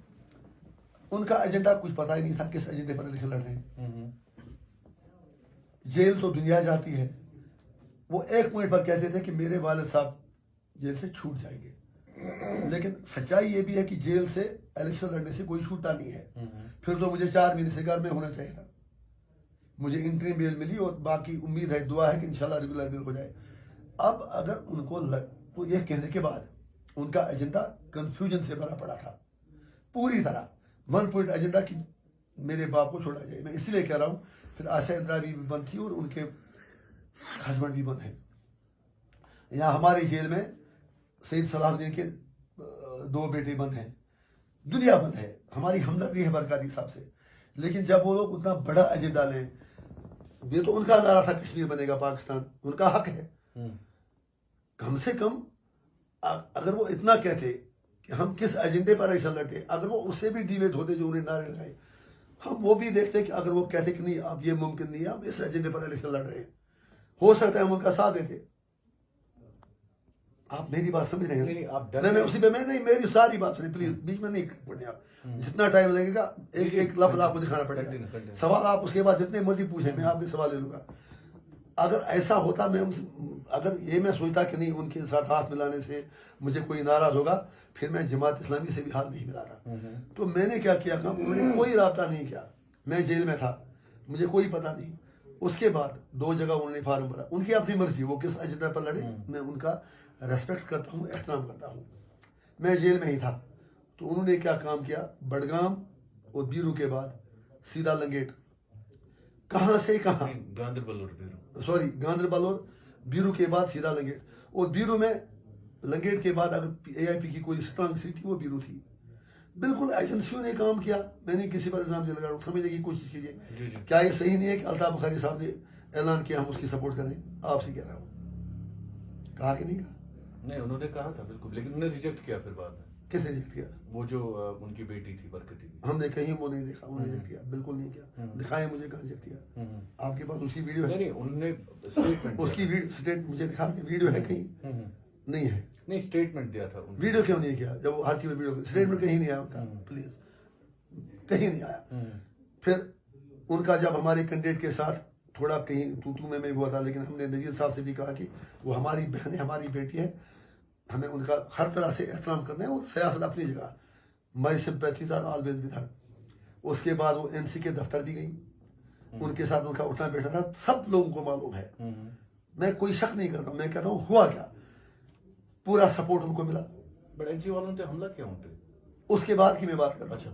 उनका एजेंडा कुछ पता ही नहीं था, किस एजेंडे पर इलेक्शन लड़ रहे हैं। जेल तो दुनिया जाती है। वो एक पॉइंट पर कहते थे कि मेरे वालिद साहब जेल से छूट जाएंगे। लेकिन सच्चाई ये भी है कि जेल से इलेक्शन लड़ने से कोई छूटता नहीं है। फिर तो मुझे 4 महीने से घर में होना चाहिए था। मुझे इंटरिम बेल मिली और बाकी उम्मीद है, दुआ है कि इंशाल्लाह रेगुलर बेल हो जाए। अब अगर उनको तो यह कहने के बाद उनका एजेंडा कंफ्यूजन से भरा पड़ा था पूरी तरह। 1 पॉइंट एजेंडा कि मेरे बाप को छोड़ा जाए। मैं इसलिए कह रहा हूँ, फिर आशा इंदिरा भी बंद थी और उनके हस्बैंड भी बंद है। यहाँ हमारी जेल में सईद सलाहुद्दीन के 2 बेटे बंद हैं। दुनिया बंद है। हमारी हमदर्दी है बरकाती साहब से। लेकिन जब वो लोग उतना बड़ा एजेंडा लें, ये तो उनका नारा था कश्मीर बनेगा पाकिस्तान, उनका हक है। कम से कम अगर वो इतना कहते कि हम किस एजेंडे पर इलेक्शन लड़ते, अगर वो उससे भी डिबेट होते जो उन्हें नारे लगाए, हम वो भी देखते कि अगर वो कहते कि नहीं अब ये मुमकिन नहीं है, हम इस एजेंडे पर इलेक्शन लड़ रहे हैं, हो सकता है हम उनका साथ देते। आप मेरी बात समझ रहे हैं? मैं उसी पे मैं नहीं, मेरी सारी बात सुनिए प्लीज, बीच में नहीं पड़ने आप। जितना टाइम लगेगा एक एक लफ्ज आपको दिखाना पड़ेगा। सवाल आप उसके बाद जितने मर्जी पूछे, मैं आपके सवाल ले लूंगा। अगर ऐसा होता, मैं उनसे अगर ये मैं सोचता कि नहीं उनके साथ हाथ मिलाने से मुझे कोई नाराज होगा, फिर मैं जमात इस्लामी से भी हाथ नहीं मिलाता। तो मैंने क्या किया काम, उन्होंने कोई राब्ता नहीं किया। मैं जेल में था, मुझे कोई पता नहीं। उसके बाद 2 जगह उन्होंने फार्म भरा, उनकी अपनी मर्जी, वो किस एजेंडा पर लड़े, मैं उनका रेस्पेक्ट करता हूँ, एहतराम करता हूँ। मैं जेल में ही था, तो उन्होंने क्या काम किया, बडगाम और बीरू के बाद सीधा लंगेट। कहां से कहां, गांधरबल और बीरू के बाद सीधा लंगेट। और बीरू में लंगेट के बाद अगर AIP की कोई स्ट्रांग सीट थी वो बीरू थी। बिल्कुल एजेंसियों ने काम किया। मैंने किसी पर इल्जाम नहीं लगा, समझने की कोशिश कीजिए। क्या ये सही नहीं है कि अल्ताफ बुखारी साहब ने ऐलान किया हम उसकी सपोर्ट करें? आपसे कह रहा हूँ, कहा कि नहीं कहा? नहीं, उन्होंने कहा था बिल्कुल, लेकिन उन्होंने रिजेक्ट किया फिर बाद में। किसने रिजेक्ट किया? वो जो उनकी बेटी थी बरकती, हमने कहीं वो नहीं देखा, उन्होंने रिजेक्ट किया, बिल्कुल नहीं किया। दिखाएं मुझे कहाँ रिजेक्ट किया। आपके पास उसकी वीडियो है? नहीं, उन्होंने स्टेटमेंट उसकी स्टेट मुझे दिखा, वीडियो है कहीं? नहीं है। नहीं, स्टेटमेंट दिया था। वीडियो क्यों नहीं किया? जब हर चीज में वीडियो, स्टेटमेंट कहीं नहीं आया उनका, प्लीज, कहीं नहीं आया। फिर उनका जब हमारे कैंडिडेट के साथ थोड़ा कहीं तू में हुआ था, लेकिन हमने नजीर साहब से भी कहा कि वो हमारी बहन है, हमारी बेटी है, हमें उनका हर तरह से एहतराम करना है। और सियासत अपनी जगह, माई sympathies are always with her. उसके बाद वो MC के दफ्तर भी गई, उनके साथ उनका उठना बैठना था, सब लोगों को मालूम है। मैं कोई शक नहीं कर रहा हूँ, मैं कह रहा हूँ हुआ क्या, पूरा सपोर्ट उनको मिला। बट NC वालों ने हमला किया उन पे, उसके बाद की मैं बात कर रहा हूँ। अच्छा,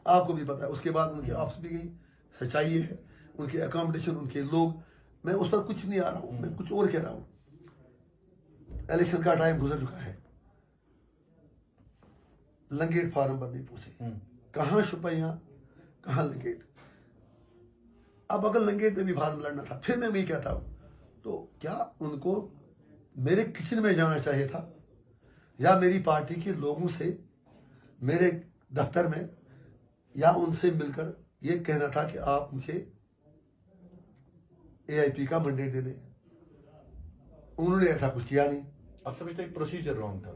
आपको भी पता है, उसके बाद उनकी ऑफिस भी गई, सच्चाई ये है, उनके अकोमोडेशन, उनके लोग, मैं उस पर कुछ नहीं आ रहा हूँ, मैं कुछ और कह रहा हूँ। इलेक्शन का टाइम गुजर चुका है, लंगेट फार्म पर नहीं पूछे, कहाँ शुपैया कहाँ लंगेट। अब अगर लंगेट में भी फार्म लड़ना था, फिर मैं वही कहता हूँ, तो क्या उनको मेरे किचन में जाना चाहिए था, या मेरी पार्टी के लोगों से मेरे दफ्तर में, या उनसे मिलकर ये कहना था कि आप मुझे AIP का मैंडेट दे दें। उन्होंने ऐसा कुछ किया नहीं। आप समझते हैं प्रोसीजर रॉन्ग था?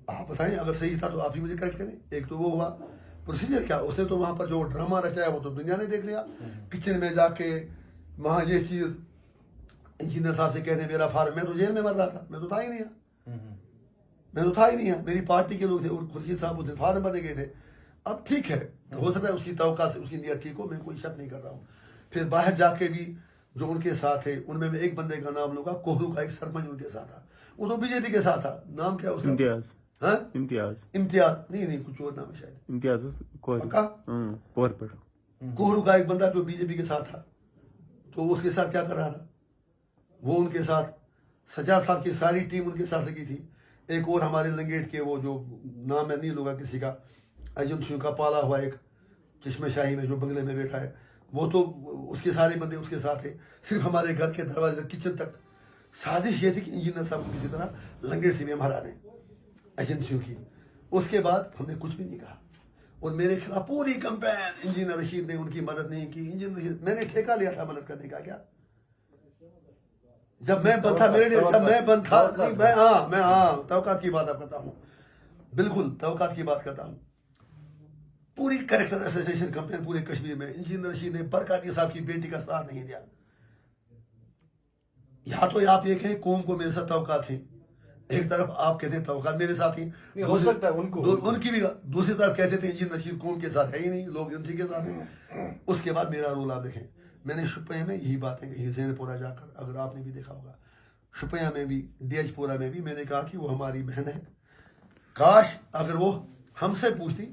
आप बताएं, अगर सही था तो आप ही मुझे करेक्ट करें। एक तो वो हुआ, प्रोसीजर क्या, उसने तो वहां पर जो ड्रामा रचाया वो तो दुनिया ने देख लिया। किचन में जाके वहां ये चीज इंजीनियर साहब से कहने मेरा फार्म, मैं तो जेल में मर रहा था, मैं तो था ही नहीं, मैं तो था ही नहीं, मेरी पार्टी के लोग थे और खुर्शीद साहब उस फार्म भरने गए थे। अब ठीक है, हो सकता है उसकी तवक्का से उसकी नियत ठीक हो, मैं कोई शक नहीं कर रहा हूँ। फिर बाहर जाके भी जो उनके साथ थे, उनमें मैं एक बंदे का नाम लूंगा, कोहरू का एक सरपंच उनके साथ था, वो तो बीजेपी के साथ था। नाम क्या उसका? इम्तियाज। हाँ, इम्तियाज नहीं कुछ और नाम है शायद, इम्तियाज पक्का? कोहरू का एक बंदा जो बीजेपी के साथ था, तो उसके साथ क्या कर रहा था वो, उनके साथ सज्जाद साहब की सारी टीम उनके साथ लगी थी। एक और हमारे लंगेट के वो जो नाम मैं नहीं लूंगा किसी का, एजेंसियों का पाला हुआ एक चश्मे शाही में जो बंगले में बैठा है, वो तो उसके सारे बंदे उसके साथ थे। सिर्फ हमारे घर के दरवाजे किचन तक साजिश ये थी कि इंजीनियर साहब को किसी तरह लंगेट से भी हम हरा दें, एजेंसियों की। उसके बाद हमने कुछ भी नहीं कहा, और मेरे खिलाफ पूरी कंपेन, इंजीनियर रशीद ने उनकी मदद नहीं की। इंजीनियर मैंने ठेका लिया था मदद करने का, क्या जब मैं बंद था, मेरे लिए जब मैं बंद था, मैं तवकात की बात करता हूँ, बिल्कुल तवकात की बात करता हूँ। पूरी कैरेक्टर एसोसिएशन कंपेन पूरे कश्मीर में, इंजीनियर रशीद ने बरकाती साहब की बेटी का साथ नहीं दिया। या तो आप ये कहें कौम को मेरे साथ तवकात थे, एक तरफ आप कहते हैं तवक्काल मेरे साथ ही, हो सकता है उनकी भी दूसरी तरफ कहते थे इंजीनियर रशीद कौम के साथ है ही नहीं, लोग उनसी के साथ हैं। उसके बाद मेरा रोल आप देखें, मैंने शुपिया में यही बातें कही, जैनपुरा जाकर, अगर आपने भी देखा होगा, शुपिया में भी, डीएचपुरा में भी मैंने कहा कि वो हमारी बहन है, काश अगर वो हमसे पूछती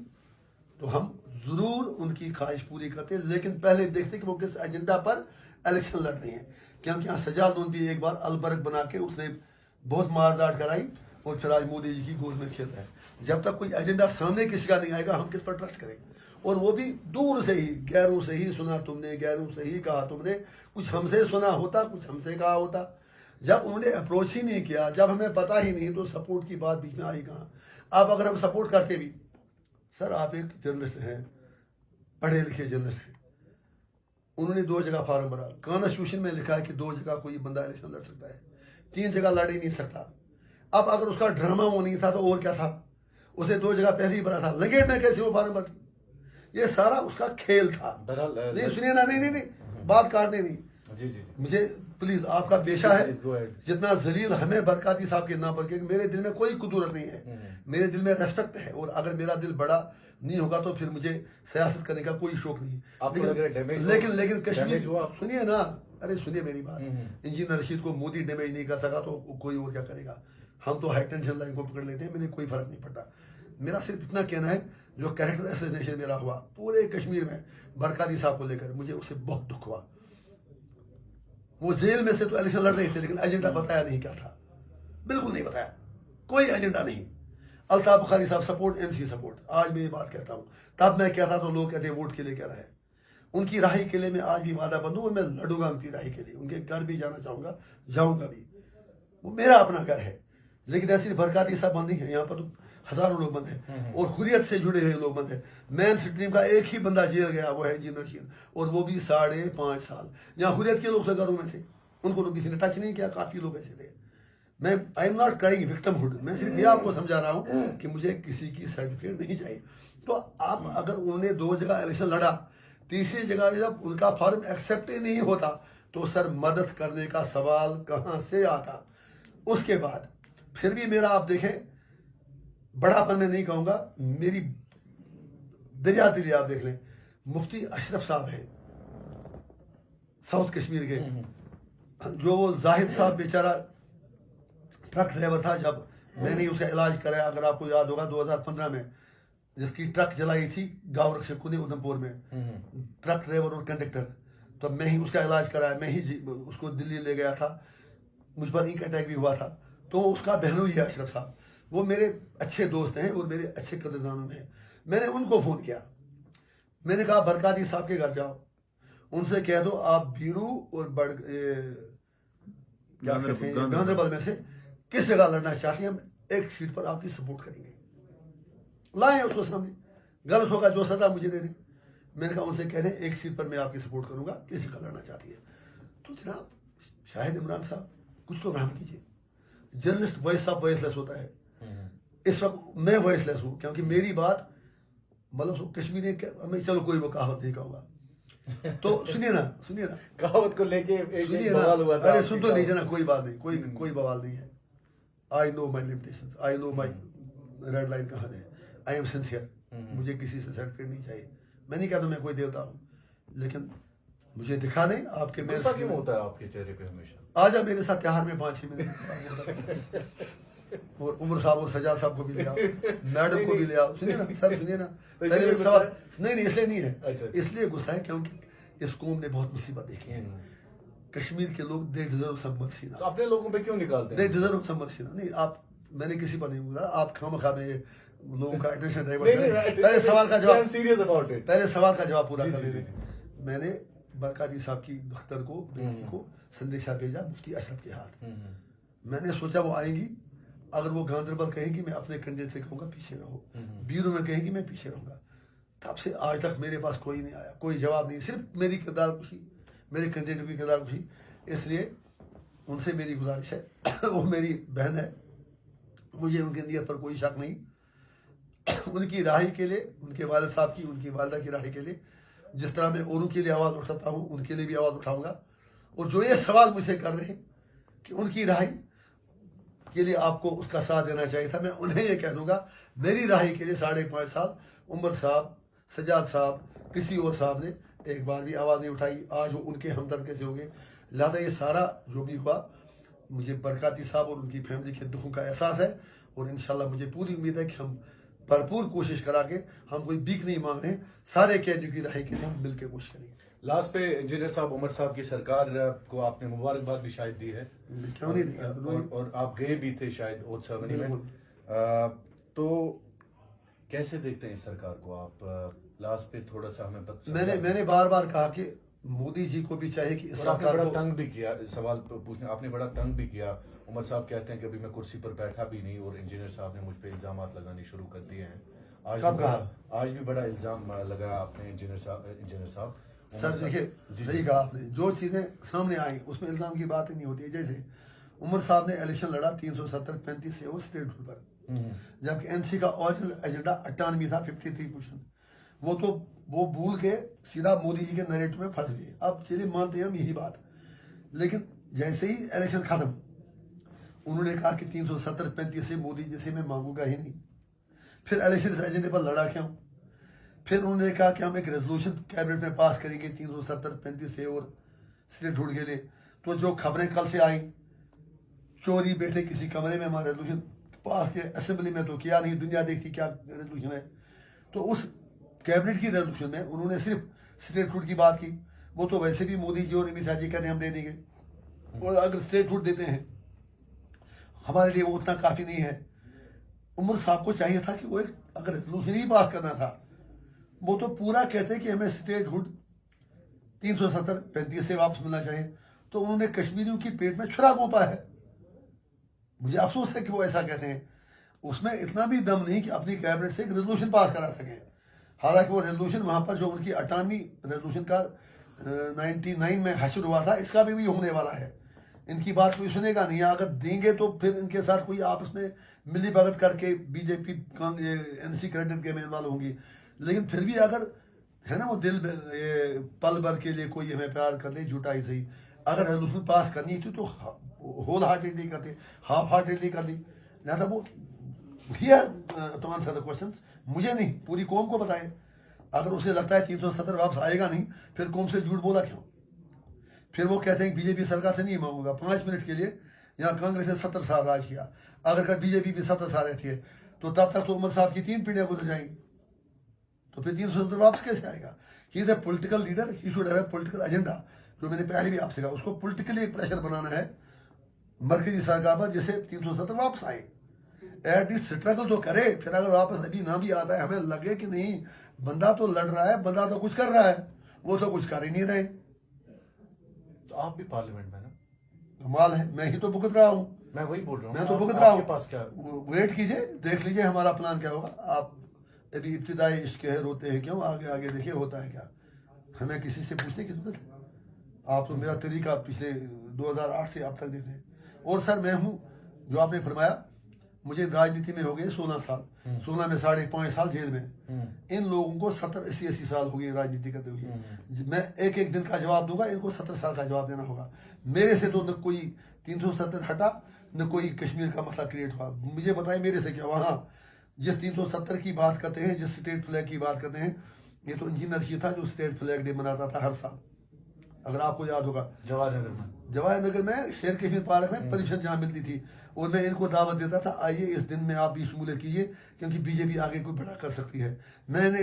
तो हम जरूर उनकी ख्वाहिश पूरी करते, लेकिन पहले देखते कि वो किस एजेंडा पर इलेक्शन लड़ रही हैं। क्योंकि यहाँ सजाद लोन भी एक बार अलबर्ग बना के उसने बहुत मारदाट कराई और फिर आज मोदी जी की गोद में खेल रहा है। जब तक कोई एजेंडा सामने किसी का नहीं आएगा हम किस पर ट्रस्ट करेंगे? और वो भी दूर से ही, गैरों से ही सुना तुमने, गैरों से ही कहा तुमने, कुछ हमसे सुना होता, कुछ हमसे कहा होता। जब उन्होंने अप्रोच ही नहीं किया, जब हमें पता ही नहीं, तो सपोर्ट की बात बीच में आई कहाँ? अब अगर हम सपोर्ट करते भी, सर आप एक जर्नलिस्ट हैं, पढ़े लिखे जर्नलिस्ट हैं, उन्होंने 2 जगह फार्म भरा, कॉन्स्टिट्यूशन में लिखा है कि 2 जगह कोई बंदा इलेक्शन लड़ सकता है, 3 जगह लड़ ही नहीं सकता। अब अगर उसका ड्रामा वो नहीं था तो और क्या था? उसे 2 जगह पहले ही भरा था, लगे में कैसे वो फार्म भरती? ये सारा उसका खेल था। नहीं सुनिए ना, नहीं बात काटने नहीं। जी जी मुझे प्लीज, आपका पेशा है, जितना जलील हमें बरकाती साहब के नाम पर, क्योंकि मेरे दिल में कोई कुदूरत नहीं है, मेरे दिल में रेस्पेक्ट है, और अगर मेरा दिल बड़ा नहीं होगा तो फिर मुझे सियासत करने का कोई शौक नहीं। लेकिन कश्मीर, सुनिए ना, अरे सुनिए मेरी बात, इंजीनियर रशीद को मोदी डैमेज नहीं कर सका तो कोई और क्या करेगा? हम तो हाई टेंशन लाइन को पकड़ लेते हैं, मुझे कोई फर्क नहीं पड़ता। मेरा सिर्फ इतना कहना है, जो कैरेक्टर असोसिएशन मेरा हुआ पूरे कश्मीर में बरकाती साहब को लेकर, मुझे उससे बहुत दुख हुआ। वो जेल में से तो इलेक्शन लड़ रहे थे, लेकिन एजेंडा बताया नहीं क्या था, बिल्कुल नहीं बताया, कोई एजेंडा नहीं। अल्ताफ बुखारी साहब सपोर्ट, एनसी सपोर्ट। आज मैं ये बात कहता हूँ, तब मैं कहता तो लोग कहते वोट के लिए कह रहा है। उनकी राही के लिए मैं आज भी वादा बंद हूँ, और मैं लड़ूंगा उनकी राही के लिए, उनके घर भी जाना चाहूंगा, जाऊंगा भी, वो मेरा अपना घर है। लेकिन ऐसी बरकाती साहब बंद नहीं है, यहाँ पर तो हजारों लोग बंद हैं, और हुर्रियत से जुड़े हुए लोग बंद हैं। मेन स्ट्रीम का एक ही बंदा जेल गया, वो है इंजीनियर रशीद, और वो भी 5.5 साल। यहाँ हुर्रियत के लोग तो घरों में थे, उनको तो किसी ने टच नहीं किया, काफी लोग ऐसे थे। मैं I am not crying victimhood, मैं सिर्फ ये आपको समझा रहा हूँ कि मुझे किसी की सर्टिफिकेट नहीं चाहिए। तो आप अगर उन्होंने 2 जगह इलेक्शन लड़ा, तीसरी जगह जब उनका फॉर्म एक्सेप्ट ही नहीं होता, तो सर मदद करने का सवाल कहाँ से आता? उसके बाद फिर भी मेरा, आप देखें, बड़ापन में नहीं कहूंगा, मेरी दरियादिली आप देख लें, मुफ्ती अशरफ साहब हैं साउथ कश्मीर के, जो वो जाहिद साहब बेचारा ट्रक ड्राइवर था, जब मैंने उसका इलाज कराया, अगर आपको याद होगा 2015 में, जिसकी ट्रक जलाई थी गांव रक्षकों ने उधमपुर में, ट्रक ड्राइवर और कंडक्टर, तो मैं ही उसका इलाज कराया, मैं ही उसको दिल्ली ले गया था, मुझ पर इंक अटैक भी हुआ था। तो उसका बहनोई है अशरफ साहब, वो मेरे अच्छे दोस्त हैं और मेरे अच्छे कदरदान में हैं। मैंने उनको फोन किया, मैंने कहा बरकाती साहब के घर जाओ, उनसे कह दो आप बीरू और गांधरबल में से किस जगह लड़ना चाहते हैं, हम एक सीट पर आपकी सपोर्ट करेंगे। लाए उसको सामने, गलत होगा जो सजा मुझे दे दें। मैंने कहा उनसे कह दें एक सीट पर मैं आपकी सपोर्ट करूंगा, किसी का लड़ना चाहती है। तो जनाब शाहिद इमरान साहब कुछ तो रहम कीजिए। जर्नलिस्ट वॉइस ऑफ वॉइसलेस होता है, इस वक्त मैं वॉइसलेस हूं, क्योंकि मेरी बात मतलब कश्मीरी, चलो कोई वो कहावत नहीं कहूंगा, तो सुनिए ना कहावत को लेके सुनिए ना, अरे सुन तो लीजिए ना, कोई बात नहीं, कोई बवाल नहीं है। I know my limitations, I know my red line कहाँ है, आई एम सिंसियर, मुझे किसी से सर्टिफिकेट नहीं चाहिए। मैं नहीं कहता मैं कोई देवता हूँ, लेकिन मुझे दिखा दें आपके में क्यों होता है आपके चेहरे पे हमेशा? आ जा मेरे साथ त्योहार में 5-6 मिनट, और उमर साहब और सजाद साहब को भी ले आओ, मैडम को भी ले आओ। सुनिए ना सर, सुनिए ना, पहले एक सवाल, नहीं इसलिए नहीं है, इसलिए गुस्सा है क्योंकि इस कौम ने बहुत मुसीबत देखी है। कश्मीर के लोग दे डिजर्व सम मर्सी। अपने लोगों पे क्यों निकालते हैं? They deserve some mercy. नहीं, आप, मैंने किसी पर नहीं बोला, आप खामखा में लोगों का अटेंशन डाइवर्ट करें। पहले सवाल का जवाब, सीरियस अबाउट इट, पहले सवाल का जवाब पूरा कर दीजिए। मैंने बरकाती साहब की दफ्तर को, बेटी को संदेशा भेजा मुफ्ती अशरफ के हाथ। मैंने सोचा वो आएंगी, अगर वो गांधरबल कहेंगी मैं अपने कैंडिडेट से कहूंगा पीछे रहो, बीरू में कहेंगी मैं पीछे रहूंगा। तब से आज तक मेरे पास कोई नहीं आया, कोई जवाब नहीं, सिर्फ मेरी किरदार खुशी, मेरे कैंडिडेट की किरदार खुशी। इसलिए उनसे मेरी गुजारिश है, वो मेरी बहन है, मुझे उनकी नीयत पर कोई शक नहीं। उनकी राही के लिए, उनके वालिद साहब की, उनकी वालिदा की राही के लिए, जिस तरह मैं औरों के लिए आवाज़ उठाता हूँ, उनके लिए भी आवाज़ उठाऊंगा। और जो ये सवाल मुझसे कर रहे हैं कि उनकी राही के लिए आपको उसका साथ देना चाहिए था। मैं उन्हें ये कह दूंगा, मेरी राही के लिए 5.5 साल उमर साहब, सजाद साहब, किसी और साहब ने एक बार भी आवाज़ नहीं उठाई। आज वो उनके हमदर्द कैसे होंगे। लिहाजा ये सारा जो भी हुआ, मुझे बरकाती साहब और उनकी फैमिली के दुखों का एहसास है, और इंशाल्लाह मुझे पूरी उम्मीद है कि हम भरपूर कोशिश करा के, हम कोई भीख नहीं मांग रहे, सारे कैदियों की राही के लिए हम मिलकर कोशिश करेंगे। लास्ट पे इंजीनियर साहब, उमर साहब की सरकार को आपने मुबारकबाद भी शायद दी है, क्यों नहीं दी? और आप गए भी थे शायद ओथ सेरेमनी में। तो कैसे देखते हैं इस सरकार को आप? लास्ट पे थोड़ा सा हमें मैंने बार बार कहा कि मोदी जी को भी चाहिए कि इस सरकार को तंग भी किया, सवाल पूछने आपने बड़ा तंग भी किया। उमर साहब कहते हैं कि अभी मैं कुर्सी पर बैठा भी नहीं, और इंजीनियर साहब ने मुझ पे इल्जाम लगाने शुरू कर दिए हैं। आज भी बड़ा इल्जाम लगा आपने इंजीनियर साहब। सर देखिए, सही कहा आपने, जो चीजें सामने आई उसमें इल्जाम की बात ही नहीं होती है। जैसे उमर साहब ने इलेक्शन लड़ा 370-35 से वो स्टेट हुड पर, जबकि एनसी का ओरिजिनल एजेंडा 98 था, 53%। वो भूल के सीधा मोदी जी के नैरेटिव में फंस गए। अब चलिए मानते हैं हम यही बात, लेकिन जैसे ही इलेक्शन खत्म, उन्होंने कहा कि 370-35 से मोदी जी से मैं मांगूंगा ही नहीं। फिर इलेक्शन इस एजेंडे पर लड़ा क्यों? फिर उन्होंने कहा कि हम एक रेजोल्यूशन कैबिनेट में पास करेंगे 370-35 से और स्टेट हुड के लिए। तो जो खबरें कल से आई, चोरी बैठे किसी कमरे में हमारा रेजोल्यूशन पास किया, असेंबली में तो किया नहीं, दुनिया देखती क्या रेजोल्यूशन है। तो उस कैबिनेट की रेजोल्यूशन में उन्होंने सिर्फ स्टेट हुड की बात की। वो तो वैसे भी मोदी जी और अमित शाह जी कहते हैं हम दे देंगे, और अगर स्टेट हुड देते हैं हमारे लिए वो उतना काफी नहीं है। उमर साहब को चाहिए था कि वो एक अगर रेजोल्यूशन ही पास करना था, वो तो पूरा कहते हैं कि हमें स्टेट हुड 370-35 से वापस मिलना चाहिए। तो उन्होंने कश्मीरियों की पेट में छुरा घोंपा है। मुझे अफसोस है कि वो ऐसा कहते हैं। उसमें इतना भी दम नहीं कि अपनी कैबिनेट से एक रेजोल्यूशन पास करा सके। हालांकि वो रेजोल्यूशन वहां पर जो उनकी 98 रेजोल्यूशन का 99 में हशर हुआ था, इसका भी होने वाला है। इनकी बात कोई सुनेगा नहीं। अगर देंगे तो फिर इनके साथ कोई आपस में मिली भगत करके बीजेपी एनसी क्रेडिट गेम में इन्वॉल्व होंगी। लेकिन फिर भी अगर है ना, वो दिल पल भर के लिए कोई हमें प्यार कर ले, झूठा ही सही, अगर रेजोल्यूशन पास करनी थी तो होल हार्टेडली करते, हाफ हार्टेडली कर ली। लिहाजा वो टू आंसर द क्वेश्चंस, मुझे नहीं, पूरी कौम को बताए। अगर उसे लगता है 370 वापस आएगा नहीं, फिर कौम से झूठ बोला क्यों? फिर वो कहते हैं बीजेपी सरकार से नहीं मांगूंगा। 5 मिनट के लिए यहाँ कांग्रेस ने 70 साल राज किया, अगर बीजेपी भी 70 साल रहती है तो तब तक तो उमर साहब की 3 पीढ़ियां गुजर जाएंगी। तो फिर 370 वापस कैसे आएगा? He is a political leader, he should have a political agenda. जो मैंने पहले भी आपसे कहा, उसको पॉलिटिकली एक प्रेशर बनाना है मरकजी सरकार पर, जिससे 370 वापस आए। एटलीस्ट स्ट्रगल तो करे। फिर अगर वापस अभी ना भी आता है, हमें लगे कि नहीं बंदा तो लड़ रहा है, बंदा तो कुछ कर रहा है, वो तो कुछ कर ही नहीं रहे। तो आप भी पार्लियामेंट में ना, कमाल है, मैं ही तो भुगत रहा हूँ। मैं वही बोल रहा हूँ, मैं तो भुगत रहा हूँ। वेट कीजिए, देख लीजिए हमारा प्लान क्या होगा। आप अभी इब्तिदाई इश्क है, रोते हैं क्यों, आगे आगे देखिए होता है क्या। हमें किसी से पूछने की जरूरत है? आप तो मेरा तरीका पिछले 2008 से अब तक देते हैं। और सर मैं हूँ, जो आपने फरमाया, मुझे राजनीति में हो गए 16 साल, 16 में 5.5 साल जेल में। इन लोगों को 70-80 साल हो गए राजनीति करते हुए। मैं एक एक दिन का जवाब दूंगा, इनको 70 साल का जवाब देना होगा। मेरे से तो न कोई 370 हटा, न कोई कश्मीर का मसला क्रिएट हुआ। मुझे बताइए मेरे से क्या हुआ? हाँ, जिस 370 की बात करते हैं, जिस स्टेट फ्लैग की बात करते हैं, ये तो इंजीनियर जी था जो स्टेट फ्लैग डे मनाता था हर साल, अगर आपको याद होगा। जवाहर नगर में शेर कश्मीर पार्क में परमिशन जहाँ मिलती थी, और मैं इनको दावत देता था, आइए इस दिन में आप भी शमूलियत कीजिए, क्योंकि बीजेपी आगे कोई बड़ा कर सकती है। मैंने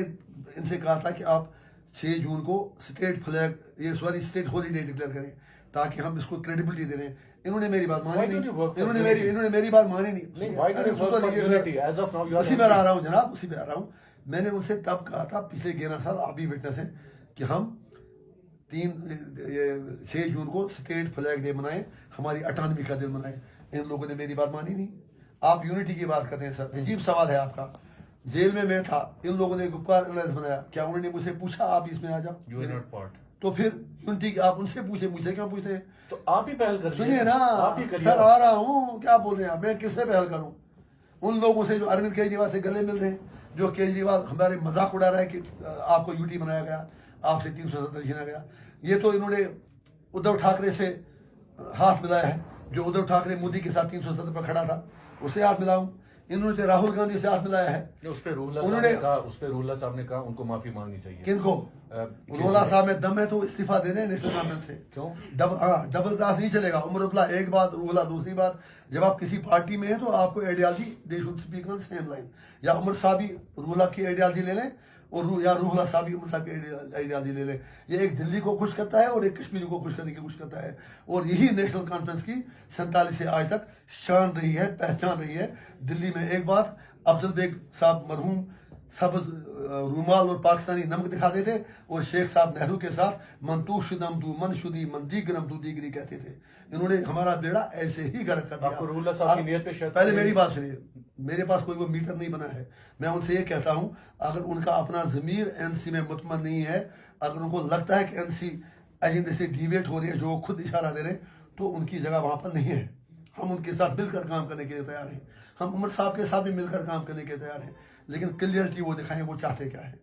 इनसे कहा था कि आप 6 जून को state flag, state holiday declare करें, ताकि हम इसको क्रेडिबिलिटी दे दें। इन्होंने मेरी बात मानी नहीं, इन्होंने मेरी बात मानी नहीं। उसी में आ रहा हूँ जनाब, उसी में आ रहा हूँ। मैंने उनसे तब कहा था, पिछले 11 साल आप भी विटनेस हैं, कि हम 6 जून को स्टेट फ्लैग डे मनाएं, हमारी अटानमी का दिन मनाएं। इन लोगों ने मेरी बात मानी नहीं। आप यूनिटी की बात करते हैं सर, अजीब सवाल है आपका। जेल में मैं था, इन लोगों ने गुप्कार अलायंस बनाया, क्या उन्होंने मुझसे पूछा आप इसमें आ जाओ? तो फिर यूनिटी आप उनसे पूछे, मुझे क्यों पूछते हैं? तो आप ही पहल कर, सुनिए ना सर, आ रहा हूँ, क्या बोल रहे हैं आप? मैं किससे पहल करूँ? उन लोगों से जो अरविंद केजरीवाल से गले मिल रहे हैं, जो केजरीवाल हमारे मजाक उड़ा रहा है कि आपको यूटी बनाया गया, आपसे 370 छीना गया। ये तो इन्होंने उद्धव ठाकरे से हाथ मिलाया है, जो उद्धव ठाकरे मोदी के साथ 370 पर खड़ा था, उससे हाथ मिलाऊं। इन्होंने तो राहुल गांधी से हाथ मिलाया है। उस पर रूहुल्लाह साहब ने कहा उनको माफी मांगनी चाहिए। किनको? रूहुल्लाह साहब में दम है तो इस्तीफा दे दें नेशनल कॉन्फ्रेंस से। क्यों? डबल क्लास नहीं चलेगा। उमरुल्लाह एक बात, रूहुल्लाह दूसरी बात। जब आप किसी पार्टी में हैं तो आपको ideology, they should speak on same line. या उमर साहब भी रूहुल्लाह की आइडियोलॉजी ले लें और या रूहुल्लाह साहब भी उमर साहब की आइडियोलॉजी ले लें। ये एक दिल्ली को खुश करता है और एक कश्मीरी को खुश करने की कोशिश करता है। और यही नेशनल कॉन्फ्रेंस की 47 से आज तक शान रही है, पहचान रही है। दिल्ली में एक बात, अफजल बेग साहब मरहूम सब्ज रूमाल और पाकिस्तानी नमक दिखाते थे और शेख साहब नेहरू के साथ मंतू शुदम तू मन शुदी मन दीगरम तू दीगरी कहते थे। इन्होंने हमारा बेड़ा ऐसे ही गर्क कर दिया। रूहुल्लाह साहब की नियत पे शक? पहले मेरी बात सुनिए, मेरे पास कोई वो मीटर नहीं बना है। मैं उनसे ये कहता हूं, अगर उनका अपना जमीर एनसी में मुतमन नहीं है, अगर उनको लगता है कि एनसी एजेंडे से डिवेट हो रही है, जो खुद इशारा दे रहे हैं, तो उनकी जगह वहां पर नहीं है। हम उनके साथ मिलकर काम करने के लिए तैयार हैं। हम उमर साहब के साथ भी मिलकर काम करने के लिए तैयार हैं। लेकिन क्लियरिटी वो दिखाएं वो चाहते क्या है।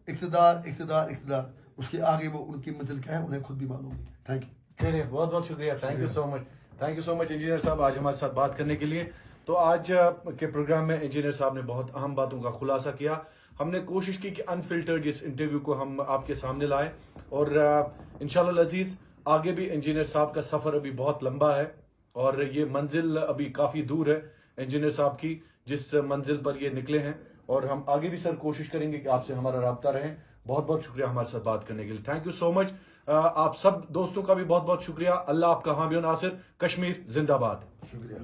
इक़्तिदार इक़्तिदार इक़्तिदार, उसके आगे वो उनकी मंजिल क्या है उन्हें खुद भी मालूम है। Thank you. चलिए, बहुत बहुत शुक्रिया। Thank you so much. Thank you so much engineer साहब आज हमारे साथ बात करने के लिए। तो आज के प्रोग्राम में इंजीनियर साहब ने बहुत अहम बातों का खुलासा किया। हमने कोशिश की कि अनफिल्टर्ड इस इंटरव्यू को हम आपके सामने लाएं और इंशाल्लाह अजीज आगे भी इंजीनियर साहब का सफर अभी बहुत लंबा है और ये मंजिल अभी काफी दूर है इंजीनियर साहब की, जिस मंजिल पर ये निकले हैं। और हम आगे भी सर कोशिश करेंगे कि आपसे हमारा राब्ता रहे। बहुत बहुत शुक्रिया हमारे साथ बात करने के लिए। Thank you so much. आप सब दोस्तों का भी बहुत बहुत शुक्रिया। अल्लाह आपका हामी और नासिर। कश्मीर जिंदाबाद। शुक्रिया।